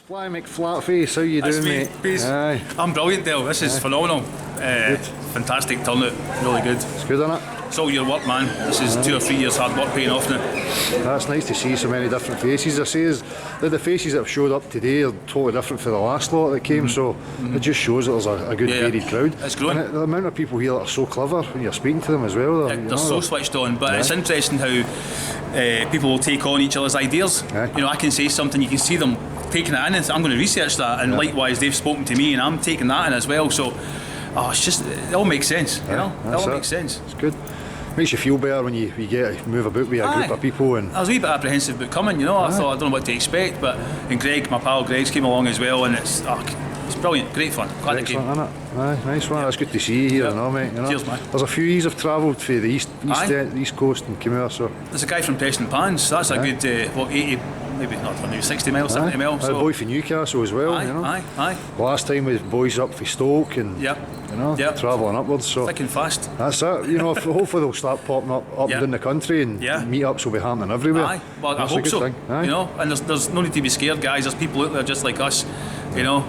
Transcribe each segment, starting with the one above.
Fly McFlatface, how you That's doing, me, mate? peace. Aye, I'm brilliant, Dale. This is phenomenal. Fantastic turnout, really good. it's good, isn't it? It's all your work, man. This is 2 or 3 years hard work paying off now. That's nice to see so many different faces. I say is that the faces that have showed up today are totally different from the last lot that came, so it just shows that there's a good varied crowd. It's growing. And the amount of people here that are so clever when you're speaking to them as well. They're so switched on, but it's interesting how people will take on each other's ideas. Aye. You know, I can say something, you can see them taking it in, and I'm going to research that, and likewise they've spoken to me and I'm taking that in as well, so it's just, it all makes sense, you know, it all makes sense. It's good. Makes you feel better when you get to move about with a group of people. And I was a wee bit apprehensive about coming, you know. I thought I don't know what to expect, and Greg, my pal Greg's came along as well, and it's brilliant, great fun. Glad it came. excellent, isn't it? Aye, nice one. It's good to see you here, mate. You know. Cheers, man. There's a few years I've travelled for the east coast and come here, so. There's a guy from Preston Pans, that's a good 80, maybe not 60 miles, 70 miles. A boy from Newcastle as well, you know. Aye. Last time was boys up for Stoke and travelling upwards. So Thick and fast. that's it. You know, hopefully they'll start popping up and down the country, and meetups will be happening everywhere. Aye, well, that's I hope a good so. thing. Aye. You know, and there's no need to be scared, guys. There's people out there just like us. You know,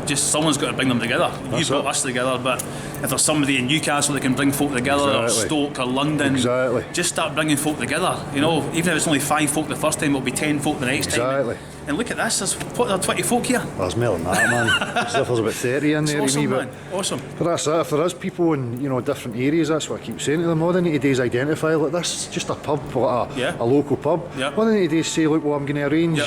just someone's got to bring them together. You brought us together, but if there's somebody in Newcastle that can bring folk together, or Stoke or London, just start bringing folk together. You know, even if it's only 5 folk the first time, it'll be 10 folk the next time. And look at this, there's 20 folk here. There's more than that, man. As if there's about 30 in there. Awesome, man. Awesome. But that's it. If there is people in different areas, that's what I keep saying to them. All they need to do is identify, like, this is just a pub, a local pub. All they need to do is say, look, well, I'm going to arrange,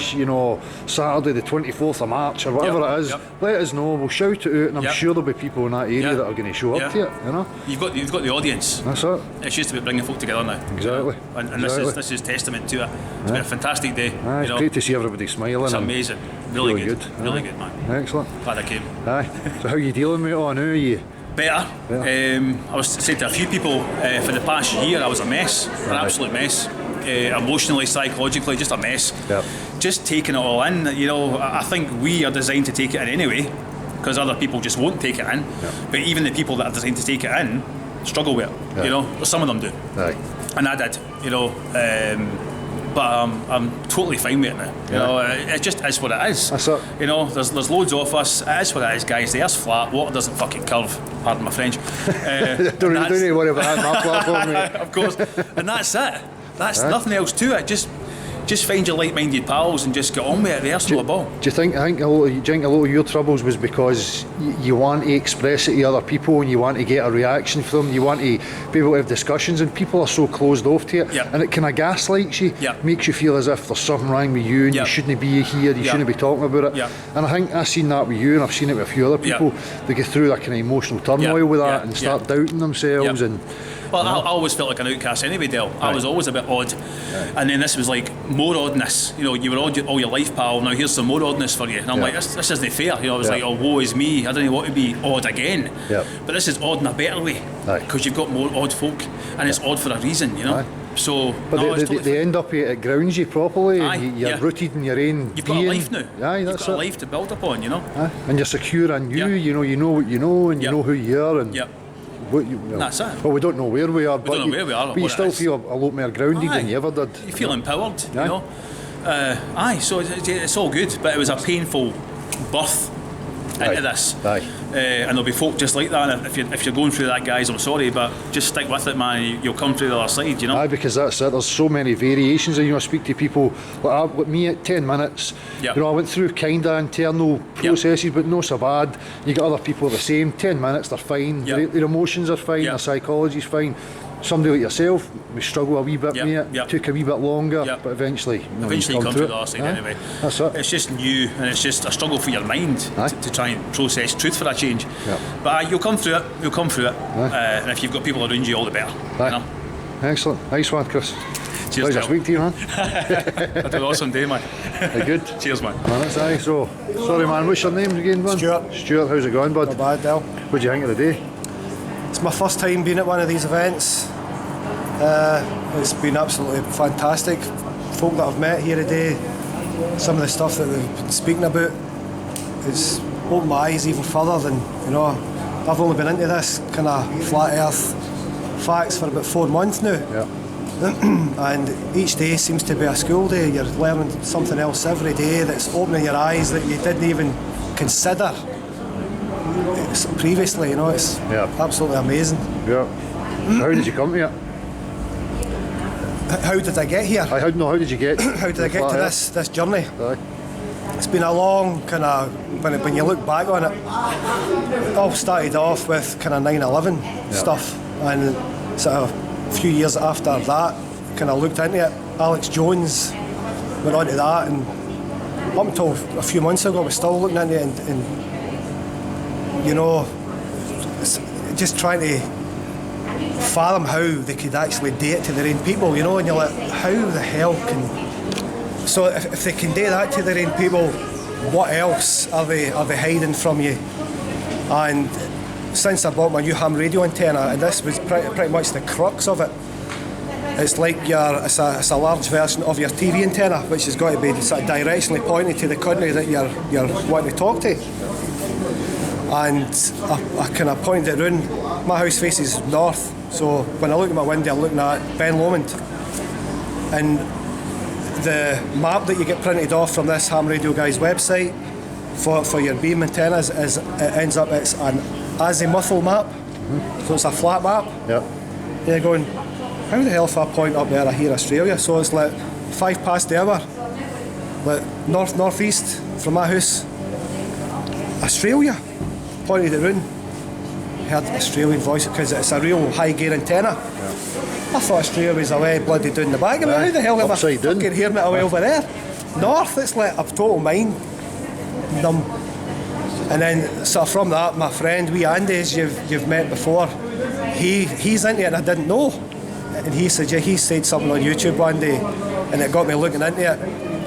Saturday the 24th of March or whatever it is. Let us know. We'll shout it out, and I'm sure there'll be people in that area that are going to show up to it. You know, you've got the audience. That's it. It's just about bringing folk together now. Exactly. And this is testament to it. It's been a fantastic day. It's great to see everybody smiling. It's amazing. Really good. Really good, man. Excellent. Glad I came. Aye. So how are you dealing with it all now? Are you better? I was saying to a few people for the past year I was a mess, an absolute mess. Emotionally, psychologically, just a mess. Just taking it all in. You know, I think we are designed to take it in anyway, because other people just won't take it in. But even the people that are designed to take it in struggle with it. You know, some of them do. And I did. You know. But I'm totally fine with it now. You know, it just is what it is. That's it. You know, there's loads of us. It is what it is, guys. The earth's flat. Water doesn't fucking curve. Pardon my French. don't need to worry about that. My platform, mate. Of course. And that's it. That's nothing else to it. Just find your like-minded pals and just get on with it. The earth's not a ball. Do you think a lot of your troubles was because you want to express it to other people and you want to get a reaction from them, you want to be able to have discussions, and people are so closed off to it, and it kind of gaslights you, makes you feel as if there's something wrong with you and you shouldn't be here, you shouldn't be talking about it. And I think I've seen that with you, and I've seen it with a few other people. They get through that kind of emotional turmoil with that and start doubting themselves and. Well, I always felt like an outcast anyway, Dale. I was always a bit odd. And then this was like more oddness. You know, you were odd all your life, pal. Now here's some more oddness for you. And I'm like, this isn't fair. You know, I was like, oh, woe is me. I don't want to be odd again. But this is odd in a better way. Because you've got more odd folk. And it's odd for a reason, you know. So, but they end up, it grounds you properly. You're rooted in your own You've being. got a life now. You've got a life to build upon, you know. And you're secure in you. You know what you know, and you know who you are. And that's it. Well, we don't know where we are, but you still feel a lot more grounded than you ever did. You feel empowered, you know. So it's all good, but it was a painful birth into this. And there'll be folk just like that. And if you're going through that, guys, I'm sorry, but just stick with it, man. You'll come through the other side, you know. Because that's it. There's so many variations, and I speak to people like me at 10 minutes. You know, I went through kind of internal processes, but no so bad. You get other people the same. 10 minutes, they're fine. Their emotions are fine. Their psychology's fine. Somebody like yourself, we struggle a wee bit with it. Took a wee bit longer, but eventually, you come through the other side anyway. That's it. It's just new, and it's just a struggle for your mind to try and process truth for a change. But you'll come through it. You'll come through it. And if you've got people around you, all the better. You know? Excellent. Nice one, Chris. Cheers, pleasure to speak to you, man. Had an awesome day, man. Good. Cheers, man. That's aye. So, sorry, man. What's your name again, man? Stuart, how's it going, bud? Not bad, Del. What do you think of the day? It's my first time being at one of these events. It's been absolutely fantastic. Folk that I've met here today, some of the stuff that they've been speaking about, it's opened my eyes even further than, you know, I've only been into this kind of flat earth facts for about 4 months now. and each day seems to be a school day. You're learning something else every day that's opening your eyes that you didn't even consider previously. It's absolutely amazing. Yeah. How did you come here? How did I get here? How did you get? How did I get to this journey? Aye. It's been a long kind of, when you look back on it, it all started off with kind of 9/11 stuff, and sort of a few years after that, kind of looked into it. Alex Jones went on to that, and up until a few months ago, I was still looking into it, and just trying to fathom how they could actually do it to their own people, and you're like, how the hell can... So if they can do that to their own people, what else are they hiding from you? And since I bought my new ham radio antenna, and this was pretty much the crux of it, it's like it's a large version of your TV antenna, which has got to be sort of directionally pointed to the country that you're wanting to talk to. And I kind of pointed it around. My house faces north, so when I look at my window, I'm looking at Ben Lomond. And the map that you get printed off from this ham radio guy's website for your beam antennas it's an azimuthal map. So it's a flat map. Yeah. And you're going, how the hell if I point up there I hear Australia? So it's like 5 past the hour, like northeast from my house, Australia. Pointed it round, heard Australian voice because it's a real high gear antenna. I thought Australia was away bloody down the back. I mean, how the hell am I fucking hearing it away over there? North, it's like a total mind numb. And then, so from that, my friend, wee Andy's, you've met before, he's into it and I didn't know. And he said something on YouTube one day, and it got me looking into it.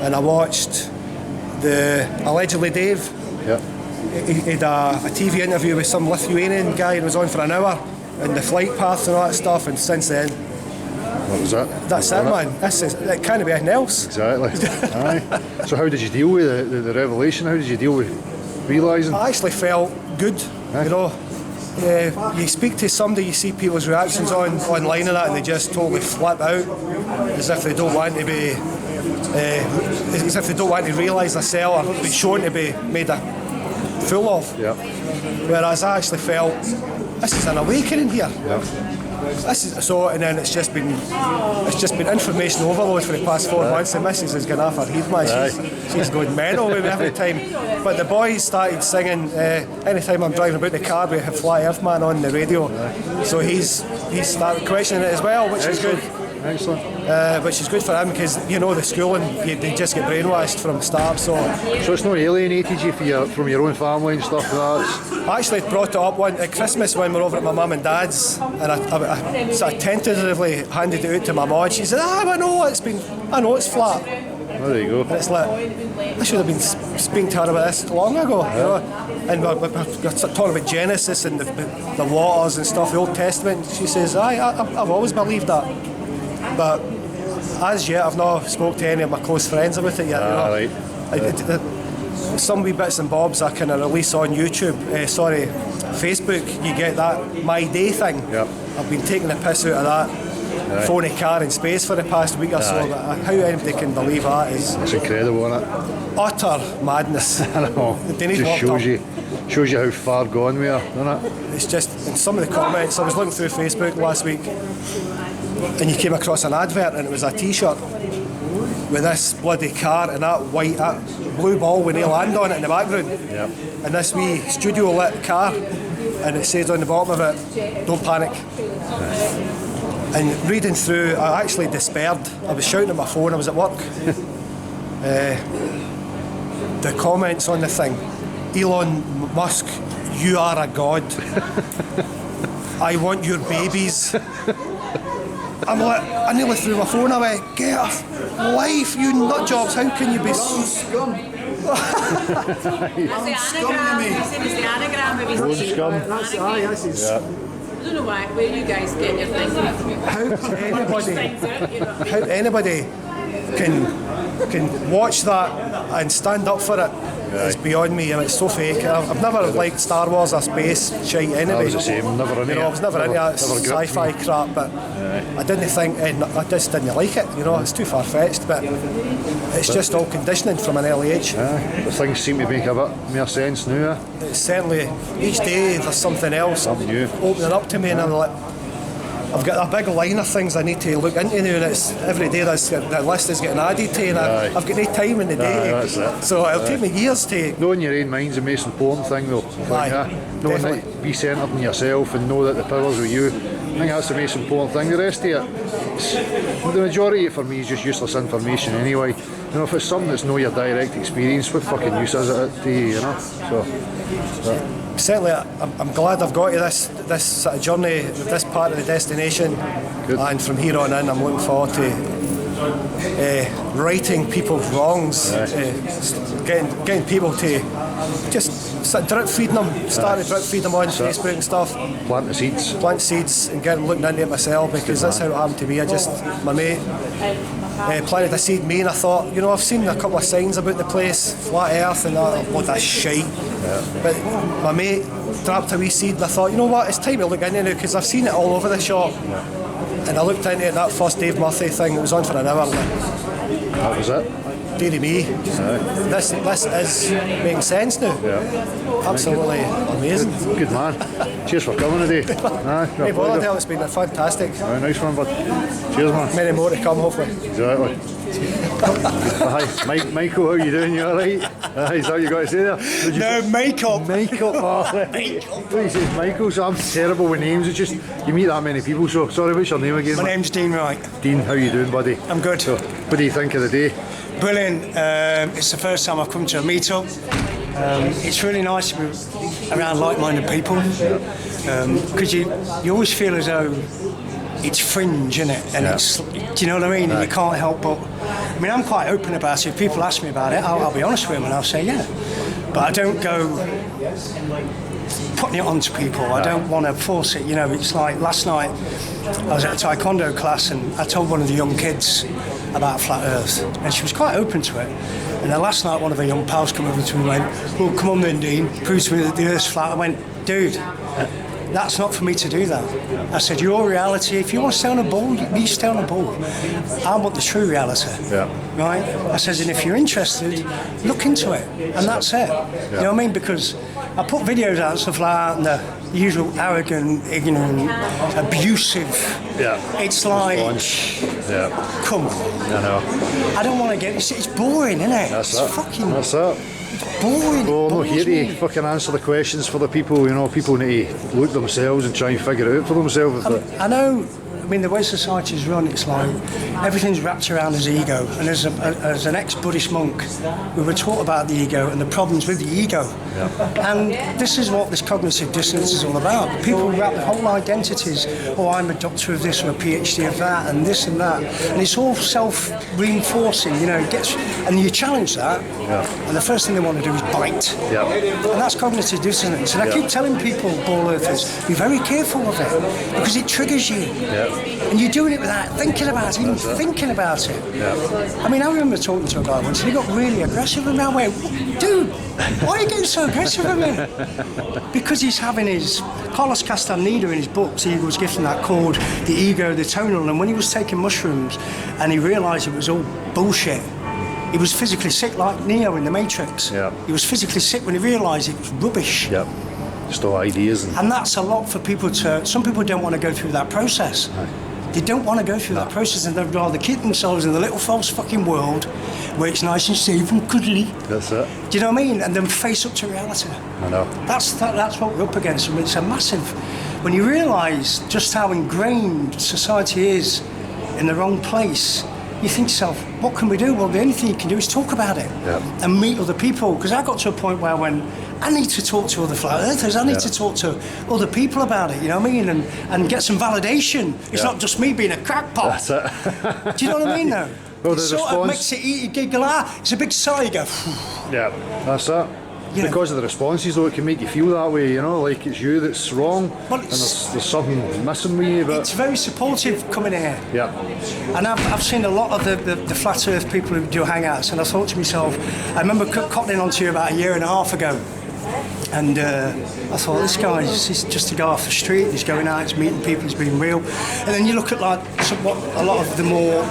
And I watched the allegedly Dave. Yeah. He had a TV interview with some Lithuanian guy and it was on for an hour, and the flight paths and all that stuff, and since then... What was that? That's it, man. It can't be anything else. Exactly. Aye. So how did you deal with the revelation? How did you deal with realising? I actually felt good, you speak to somebody, you see people's reactions online and that, and they just totally flip out, as if they don't want to be... as if they don't want to realise themselves or be shown to be made a full of. Yeah. Whereas I actually felt this is an awakening here. Yeah. This is so, and then it's just been information overload for the past 4 months. The missus has gone off her head, man. She's going mental with me every time. But the boys started singing anytime I'm driving about the car. We have Fly Earth Man on the radio, so he's started questioning it as well, which is good. Excellent. Which is good for him because the schooling they just get brainwashed from the start. So it's not alienated you from your own family and stuff like that? I actually brought it up at Christmas when we were over at my mum and dad's, and I sort of tentatively handed it out to my mum. She said, I know it's flat. Oh, there you go. And it's like, I should have been speaking to her about this long ago. And we're talking about Genesis and the waters and stuff, the Old Testament. She says, I've always believed that. But as yet, I've not spoke to any of my close friends about it yet. Right. Some wee bits and bobs I kind of release on YouTube, Facebook, you get that My Day thing. Yep. I've been taking the piss out of that phony car in space for the past week or so, but how anybody can believe that is... It's incredible, isn't it? Utter madness. I know. They Just shows you how far gone we are, doesn't it? It's just, in some of the comments, I was looking through Facebook last week, and you came across an advert and it was a t-shirt with this bloody car and that blue ball with Neil Land on it in the background. Yep. And this wee studio lit car, and it says on the bottom of it, don't panic. And reading through, I actually despaired. I was shouting at my phone, I was at work. The comments on the thing, Elon Musk, you are a god. I want your babies. I'm like, I nearly threw my phone away. Get off life, you nut jobs. How can you be scum? That's the anagram. He said it's the anagram of his name. Scum. That's his. I don't know where you guys get your things. How anybody can watch that and stand up for it is beyond me. I mean, it's so fake. I've never liked Star Wars or space shite anyway. I was the same, never into I was never into that sci-fi crap, but I didn't think, I just didn't like it, it's too far-fetched, but it's just all conditioning from an early age. The things seem to make a bit more sense now. It's certainly, each day there's something else Something new. opening up to me, and I'm like, I've got a big line of things I need to look into now, and it's every day that list is getting added to, and I've got no time in the day. That's it. So it'll take me years to. Knowing your own mind's the most important thing, though. Knowing definitely. that, be centred in yourself and know that the power's with you. I think that's the most important thing. The rest of it, the majority of it for me is just useless information anyway. If it's something that's not your direct experience, what fucking use is it to you, So. Certainly, I'm glad I've got to this sort of journey, this part of the destination. Good. And from here on in, I'm looking forward to righting people's wrongs, getting people to just drip feeding them, starting drip feeding them on Facebook and stuff. Plant the seeds. Plant seeds and looking into it myself, because that's how it happened to me. My mate planted a seed in me, and I thought, I've seen a couple of signs about the place, flat earth and all that shite. But my mate dropped a wee seed, and I thought, you know what, it's time to look into it now, because I've seen it all over the shop. And I looked into it, that first Dave Murphy thing, it was on for an hour. That was it. Deary me, this is making sense now. Absolutely amazing. Good man. Cheers for coming today. Hey, Bollardale, it's been fantastic. Nice one, bud. Cheers, man. Many more to come, hopefully. Exactly. Hi, Michael, how you doing? You alright? Is that what you got to say there? No, makeup. Michael. What he says, Michael, so I'm terrible with names. It's just, you meet that many people, so sorry, what's your name again? My name's Dean Wright. Dean, how you doing, buddy? I'm good. So, what do you think of the day? Brilliant. It's the first time I've come to a meet-up. It's really nice to be around like-minded people, because you always feel as though it's fringe, isn't it? And it's, do you know what I mean? And you can't help but. I mean, I'm quite open about it. If people ask me about it, I'll be honest with them and I'll say yeah. But I don't go putting it onto people. I don't want to force it. It's like last night I was at a taekwondo class and I told one of the young kids about flat Earth, and she was quite open to it. And then last night, one of her young pals come over to me and went, "Well, come on then, Dean, prove to me that the Earth's flat." I went, "Dude, that's not for me to do that." I said, "Your reality, if you want to stay on a ball, you stay on a ball. I want the true reality." Right? I says, "And if you're interested, look into it." And that's it. You know what I mean? Because I put videos out and stuff like that, and the usual arrogant, ignorant, abusive. It's like, come on. I know. I don't want to get it's boring, isn't it? That's it's fucking That's it. boring. Well, I'm not here me. to fucking answer the questions for the people. People need to look themselves and try and figure it out for themselves. I know. I mean, the way society's run, it's like everything's wrapped around his ego. And as an ex-Buddhist monk, we were taught about the ego and the problems with the ego. And this is what this cognitive dissonance is all about. People wrap their whole identities. Oh, I'm a doctor of this or a PhD of that, and this and that. And it's all self-reinforcing. And you challenge that, and the first thing they want to do is bite. And that's cognitive dissonance. And I keep telling people, ball earthers, be very careful of it because it triggers you. And you're doing it without thinking about it, even thinking about it. I mean, I remember talking to a guy once and he got really aggressive and I went, "Dude, why are you getting so aggressive with me?" Because he's having his Carlos Castaneda in his books, he was given that called The Ego, the Tonal, and when he was taking mushrooms and he realised it was all bullshit, he was physically sick like Neo in The Matrix. He was physically sick when he realised it was rubbish. Just all ideas. And that's a lot for people to. Some people don't want to go through that process. They don't want to go through that process, and they'd rather keep themselves in the little false fucking world where it's nice and safe and cuddly. That's it. Do you know what I mean? And then face up to reality. I know. That's what we're up against. I mean, it's a massive. When you realise just how ingrained society is in the wrong place, you think to yourself, what can we do? Well, the only thing you can do is talk about it and meet other people. Because I got to a point where I went, I need to talk to other flat earthers. I need to talk to other people about it. You know what I mean? And get some validation. It's not just me being a crackpot. That's it. Do you know what I mean? Though. Well, it sort of makes it eat, you giggle. It's a big sigh. You go. That's it. You know. Because of the responses, though, it can make you feel that way, you know, like it's you that's wrong, Well, and there's something missing with you. But It's very supportive coming here. yeah, And I've seen a lot of the flat earth people who do hangouts, and I thought to myself, I remember cottoning onto you about a year and a half ago, and I thought, this guy is just a guy off the street, he's going out, he's meeting people, he's being real. And then you look at like what a lot of the more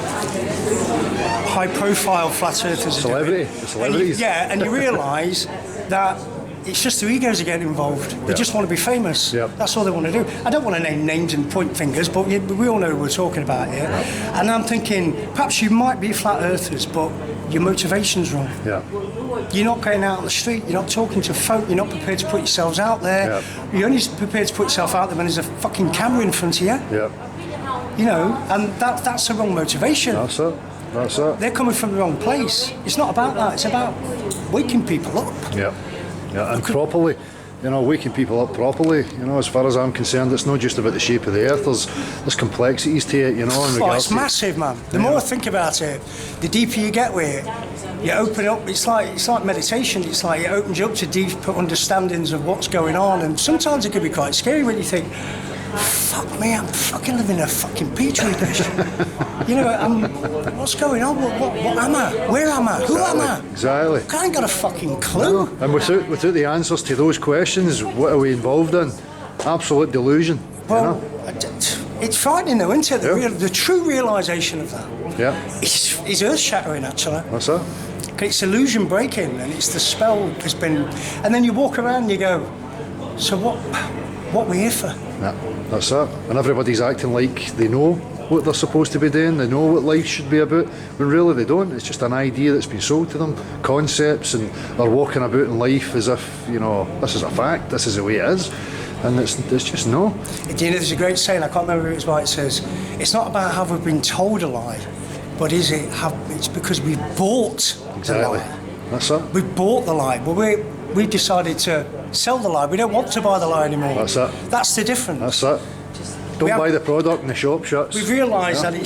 high profile flat earthers are doing. the celebrities. And you realise that it's just their egos are getting involved. They Yeah. just want to be famous. Yeah. That's all they want to do. I don't want to name names and point fingers, but we all know who we're talking about here. And I'm thinking, perhaps you might be flat earthers, but your motivation's wrong. yeah, You're not going out on the street, you're not talking to folk, you're not prepared to put yourselves out there. Yeah. You're only prepared to put yourself out there when there's a fucking camera in front of you. yeah. You know, and that's the wrong motivation. That's it. That's it. They're coming from the wrong place. It's not about that, it's about waking people up. Yeah, yeah, and properly, you know, waking people up properly. You know, as far as I'm concerned, it's not just about the shape of the earth. There's complexities to it. You know, in Oh, regards it's to massive, man. The more I think about it, the deeper you get with it. You open up. It's like meditation. It's like it opens you up to deeper understandings of what's going on, and sometimes it can be quite scary when you think, "Fuck me, I'm fucking living in a fucking petri dish." You know, what's going on? What am I? Where am I? Who am I? Exactly. I ain't got a fucking clue. And without the answers to those questions, what are we involved in? Absolute delusion. Well, you know? it's frightening though, isn't it? Yeah. The true realisation of that Yeah, is earth-shattering, actually. that's it. It's illusion breaking, and it's the spell has been. And then you walk around and you go, so what we here for? Yeah, that's it. And everybody's acting like they know what they're supposed to be doing, they know what life should be about, when really they don't. It's just an idea that's been sold to them, concepts, and they're walking about in life as if, you know, this is a fact, this is the way it is. And it's just no. Do you know, there's a great saying, I can't remember who it was by, it says, it's not about how we've been told a lie, but it's because we've bought the Exactly. lie. That's it. We bought the lie. Well, we decided to sell the lie. We don't want to buy the lie anymore. That's it. That's the difference. That's it. Don't have- buy the product and the shop shuts. We've realised Yeah. that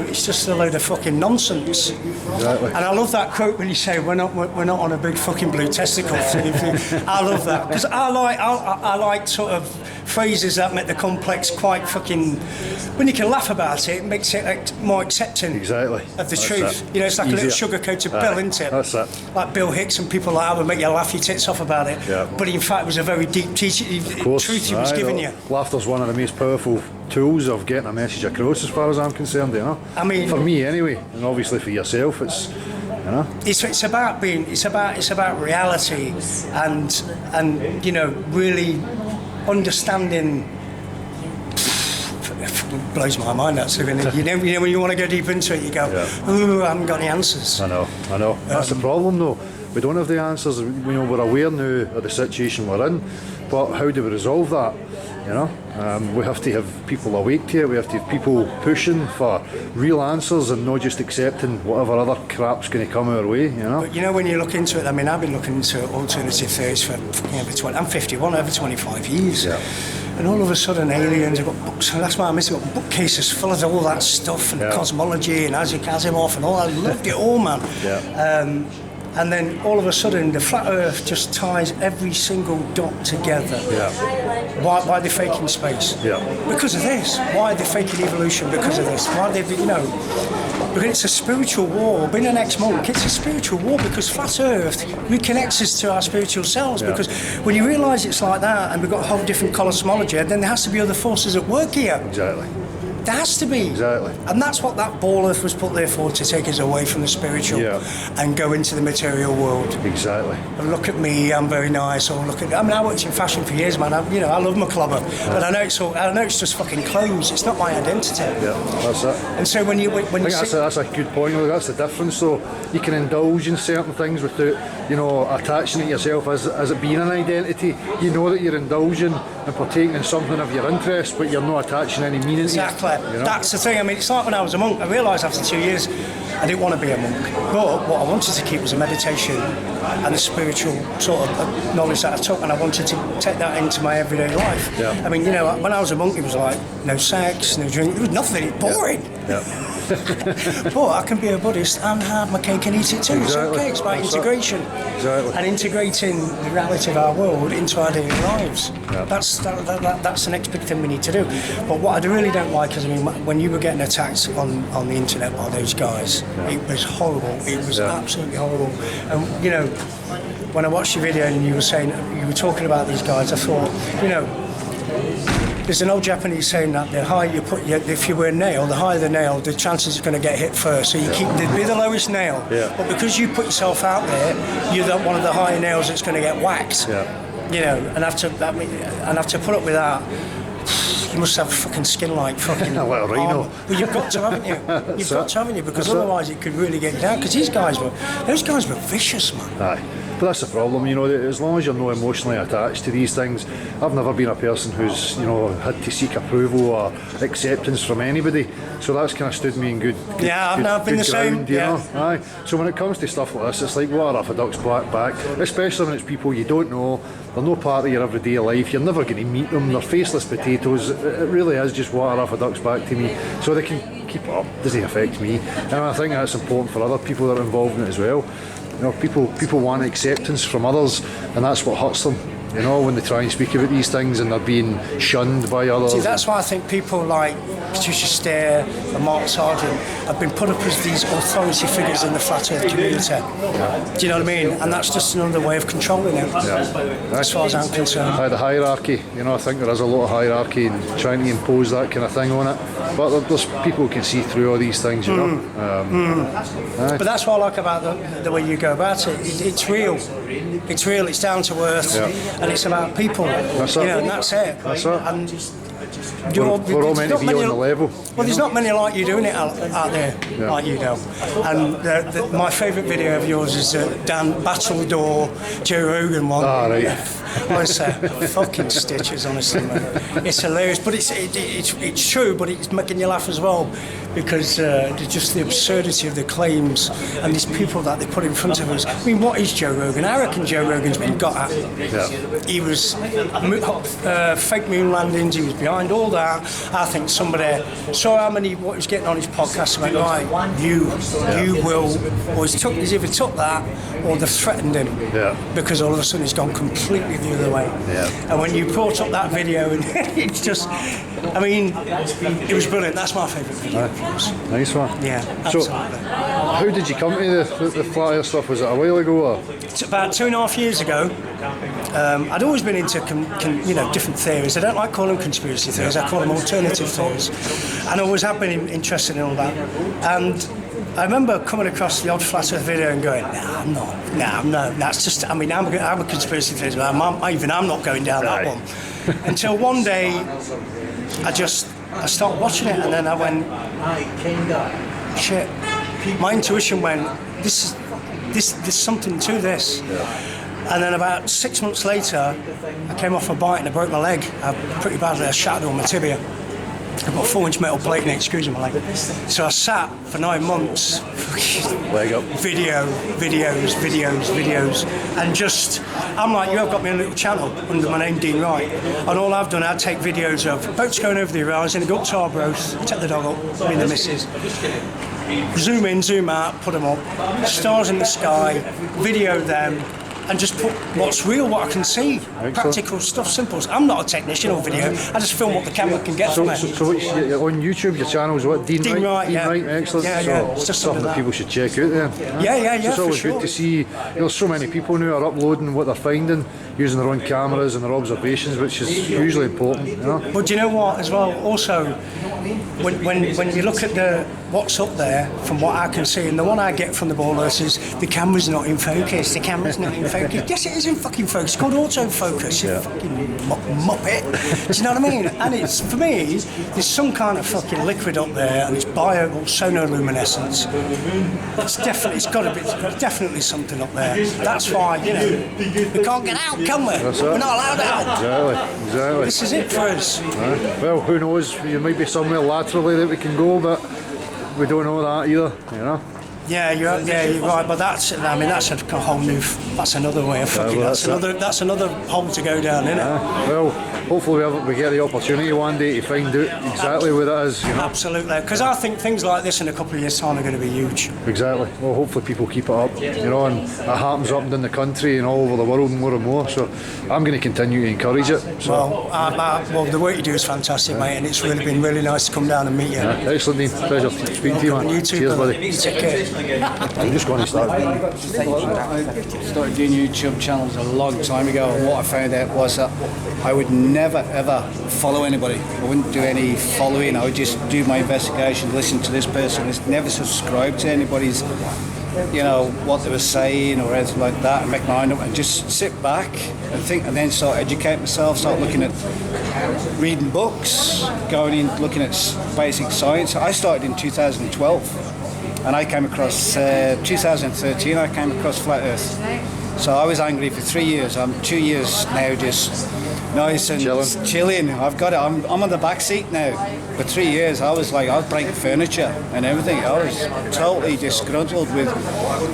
it's just a load of fucking nonsense. Exactly. And I love that quote when you say we're not on a big fucking blue testicle thing. I love that because I like sort of phrases that make the complex quite fucking. When you can laugh about it, it makes it more accepting Exactly. of the That's truth. it. You know, it's like a little Easier. sugar-coated Aye, pill, isn't it? that's it. Like Bill Hicks and people like that would make you laugh your tits off about it. Yeah. But in fact, it was a very deep Of course. truth he was Aye, giving well, you. Laughter's one of the most powerful tools of getting a message across, as far as I'm concerned. You know. I mean- for me anyway, and obviously for yourself, it's, you know. It's about reality and you know, really understanding. It blows my mind actually. You know when you want to go deep into it, you go, Yeah. "Ooh, I haven't got the answers." I know. That's the problem, though. We don't have the answers. You know, we're aware now of the situation we're in, but how do we resolve that? You know, we have to have people awake to it. We have to have people pushing for real answers and not just accepting whatever other crap's going to come our way. You know. But you know, when you look into it, I mean, I've been looking into alternative theories for I'm 51, over 25 years. Yeah. And all of a sudden, aliens have got books, and that's why I miss it. Got bookcases full of all that stuff and Yeah. cosmology and Isaac Asimov and all that. I loved it all, man. Yeah. And then all of a sudden, the flat Earth just ties every single dot together. Yeah. Why are they faking space? Yeah. Because of this. Why are they faking evolution? Because of this. Why are they, you know? Because it's a spiritual war. Being an ex-monk, it's a spiritual war because flat Earth reconnects us to our spiritual selves. Yeah. Because when you realise it's like that, and we've got a whole different cosmology, then there has to be other forces at work here. Exactly. There has to be. Exactly. And that's what that ball Earth was put there for, to take us away from the spiritual Yeah. and go into the material world. Exactly. And look at me, I'm very nice. Or look at, I mean, I worked in fashion for years, man. I love my clobber, but I know it's just fucking clothes. It's not my identity. Yeah. That's it. And so when you I think that's a good point. That's the difference. So you can indulge in certain things without, you know, attaching it yourself as it being an identity. You know that you're indulging and partaking in something of your interest, but you're not attaching any meaning Exactly. to it. You know? That's the thing. I mean, it's like when I was a monk. I realised after 2 years I didn't want to be a monk. But what I wanted to keep was a meditation and the spiritual sort of knowledge that I took, and I wanted to take that into my everyday life. Yeah. I mean, you know, when I was a monk, it was like no sex, no drink. There was nothing. It's boring. Yeah. But I can be a Buddhist and have my cake and eat it too. It's okay. It's about integration. Exactly. And integrating the reality of our world into our daily lives. Yeah. That's the next big thing we need to do. But what I really don't like is, I mean, when you were getting attacked on the internet by those guys, it was horrible. It was absolutely horrible. And, you know, when I watched your video and you were talking about these guys, I thought, you know, there's an old Japanese saying that the higher you put if you wear a nail, the higher the nail, the chances it's going to get hit first. So you keep the lowest nail. Yeah. But because you put yourself out there, you're one of the higher nails that's going to get whacked. Yeah. You know, and have to put up with that. You must have fucking skin like fucking. Well, rhino. Well, you've got to, haven't you? You've got to, haven't you? Because otherwise it could really get you down. Because those guys were vicious, man. Aye. But that's the problem, you know, as long as you're not emotionally attached to these things. I've never been a person who's, you know, had to seek approval or acceptance from anybody, so that's kind of stood me in good I've been the same, you know? Aye. So when it comes to stuff like this, it's like water off a duck's back, especially when it's people you don't know, they're no part of your everyday life, you're never going to meet them, they're faceless potatoes. It really is just water off a duck's back to me, so they can keep it up, doesn't affect me, and I think that's important for other people that are involved in it as well. You know, people want acceptance from others, and that's what hurts them. You know, when they try and speak about these things and they're being shunned by others. See, that's why I think people like Patricia Stair and Mark Sargent have been put up as these authority figures in the flat earth community. Yeah. Do you know what I mean? And that's just another way of controlling it, as far as I'm concerned. The hierarchy, you know, I think there is a lot of hierarchy and trying to impose that kind of thing on it. But there's people who can see through all these things, you know. But that's what I like about the way you go about it. It's real. It's real, it's down to earth, and it's about people. That's it. You know, and that's it. That's it. And we're all meant to be on the level. Well, there's not many like you doing it out there, like you do. And my favourite video of yours is Dan Battledore, Joe Rogan one. Ah, right. Honestly, fucking stitches, honestly, man. It's hilarious, but it's true, but it's making you laugh as well, because just the absurdity of the claims and these people that they put in front of us. I mean, what is Joe Rogan? I reckon Joe Rogan's been got at. Yeah. He was fake moon landings, he was behind all that. I think somebody saw what he was getting on his podcast and went, right, you will, or he's either took that or they've threatened him, because all of a sudden he's gone completely the other way. And when you brought up that video, and it's just, I mean, it was brilliant. That's my favourite video. Nice one. Yeah, absolutely. So, how did you come to the flat earth stuff? Was it a while ago? Or? It's about 2.5 years ago. I'd always been into different theories. I don't like calling them conspiracy theories. I call them alternative theories, and I always have been interested in all that. And I remember coming across the odd flat earth video and going, I'm not. That's just, I mean, I'm a conspiracy theorist, but I'm not going down that one. Until one day, I started watching it, and then I went, shit. My intuition went, there's something to this. And then about 6 months later, I came off a bike and I broke my leg. Pretty badly, I shattered on my tibia. I've got a 4-inch metal plate in the excrusion my leg. So I sat for 9 months, leg up. videos, and just, I'm like, you have got me a little channel under my name, Dean Wright, and all I've done, I'd take videos of boats going over the horizon, go up to Arbroath, take the dog up, me and the missus, zoom in, zoom out, put them up, stars in the sky, video them, and just put what's real, what I can see. Practical stuff, simple. I'm not a technician or video. I just film what the camera can get from it. So on YouTube, your channel is what? Dean Wright, excellent. Yeah, it's just something that people should check out there. Yeah, it's always good to see. There's so many people now are uploading what they're finding, using their own cameras and their observations, which is hugely important. You know? But do you know what, as well? Also, when you look at what's up there, from what I can see, and the one I get from the ballers is the camera's not in focus. The camera's not in focus. Yes, it is in fucking focus. It's called autofocus. You fucking muppet. Do you know what I mean? And it's, for me, there's some kind of fucking liquid up there, and it's sonoluminescence. It's got to be. There's definitely something up there. That's why, we can't get out, can we? We're not allowed out. Exactly. This is it for us. Well, who knows? You might be somewhere laterally that we can go, but we don't know that either. You know. Yeah, you're right, but that's a whole new. That's another way of fucking. That's another hole to go down, isn't it? Well, hopefully we get the opportunity one day to find out exactly what it is. You know? Absolutely, because I think things like this in a couple of years' time are going to be huge. Exactly. Well, hopefully people keep it up, you know, and it happens up and down the country and all over the world more and more. So I'm going to continue to encourage it. So. Well, the work you do is fantastic, mate, and it's really been really nice to come down and meet you. Yeah, excellent, Dean. Pleasure speaking to you, man. You too, Cheers, brother. buddy. You take care. I'm just going to start. I started doing YouTube channels a long time ago, and what I found out was that I would never ever follow anybody. I wouldn't do any following. I would just do my investigation, listen to this person, just never subscribe to anybody's, you know, what they were saying or anything like that, and make my mind up and just sit back and think, and then start educating myself, start looking at reading books, going in, looking at basic science. I started in 2012, and I came across 2013. I came across flat Earth. So I was angry for 3 years. I'm 2 years now, just nice and chilling. I've got it. I'm on the back seat now. For 3 years, I was breaking furniture and everything. I was totally disgruntled with,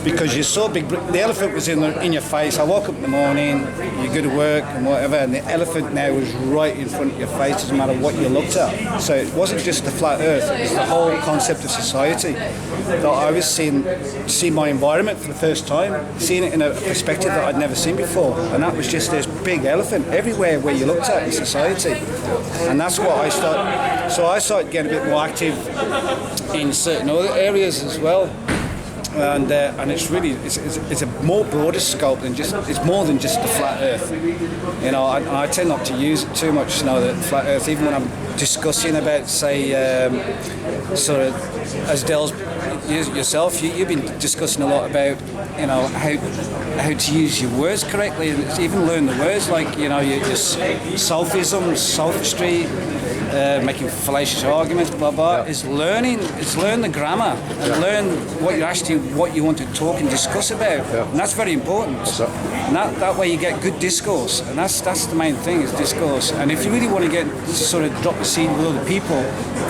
because you're so big. The elephant was in your face. I woke up in the morning, you go to work and whatever, and the elephant now was right in front of your face. Doesn't matter what you looked at. So it wasn't just the flat Earth; it was the whole concept of society. That I was seeing my environment for the first time, seeing it in a perspective that I'd never seen before, and that was just this big elephant everywhere where you looked at in society. And that's what I started. So I started getting a bit more active in certain other areas as well. And it's really it's a more broader scope than just, it's more than just the flat Earth. You know, I tend not to use it too much, you know, the flat Earth, even when I'm discussing about, say, sort of, as Dell's yourself, you've been discussing a lot about, you know, how to use your words correctly, and even learn the words, like, you know, your sophisms, sophistry, making fallacious arguments, blah blah. It's learn the grammar and learn what you want to talk and discuss about, and that's very important. And that way you get good discourse, and that's the main thing, is discourse. And if you really want to get sort of drop the seed with other people,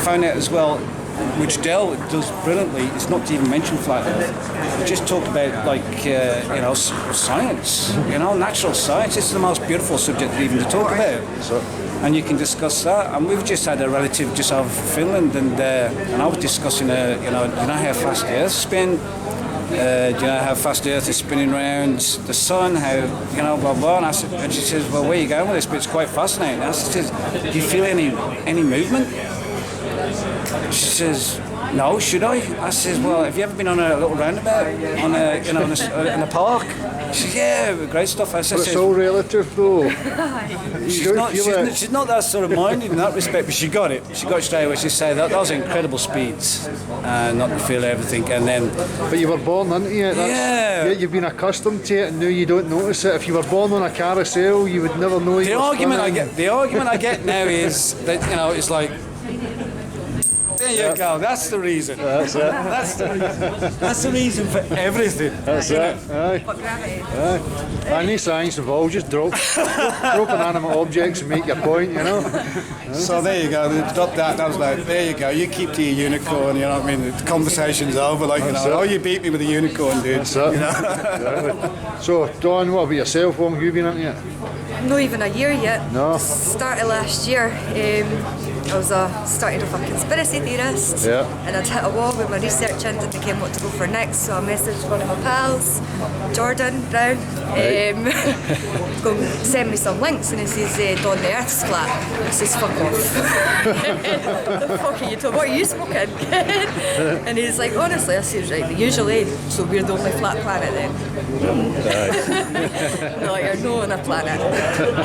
find out as well, which Dell does brilliantly, is not to even mention flat Earth. Just talk about, like, you know, science, you know, natural science. It's the most beautiful subject even to talk about. And you can discuss that. And we've just had a relative just out of Finland, and I was discussing, you know how fast the Earth spins. Do you know how fast the Earth is spinning around the sun? How, you know, blah blah. And she says, "Well, where are you going with this?" But it's quite fascinating. I says, "Do you feel any movement?" She says, "No, should I?" I says, "Well, have you ever been on a little roundabout in a park?" She says, "Yeah, great stuff." I says, "It's all relative, though." She's not that sort of minded in that respect, but she got it. She got it straight away. She said that was incredible speeds, and not to feel everything. And then, but you were born into it. Yeah, you've been accustomed to it, and now you don't notice it. If you were born on a carousel, you would never know. The argument I get now is that, you know, it's like, there you go. That's the reason. That's it. That's the reason. That's the reason for everything. That's it. Aye. Aye. Any science involved, just drop inanimate objects and make your point, you know. So there you go. Drop that. That was like, there you go. You keep to your unicorn. You know what I mean? The conversation's over. Like, you know, you beat me with a unicorn, dude. That's it. You know? Exactly. So, Dawn, what about yourself? What have you been into it? Not even a year yet. No. Started last year. I was started off a conspiracy theorist, and I'd hit a wall with my research and became what to go for next. So I messaged one of my pals, Jordan Brown, go send me some links, and he says, "Dawn, the Earth's flat." I says, "Fuck off." The fuck are you talking? What are you smoking? And he's like, "Honestly," I says, "Right, usually, so we're the only flat planet then." No, you're not on a planet.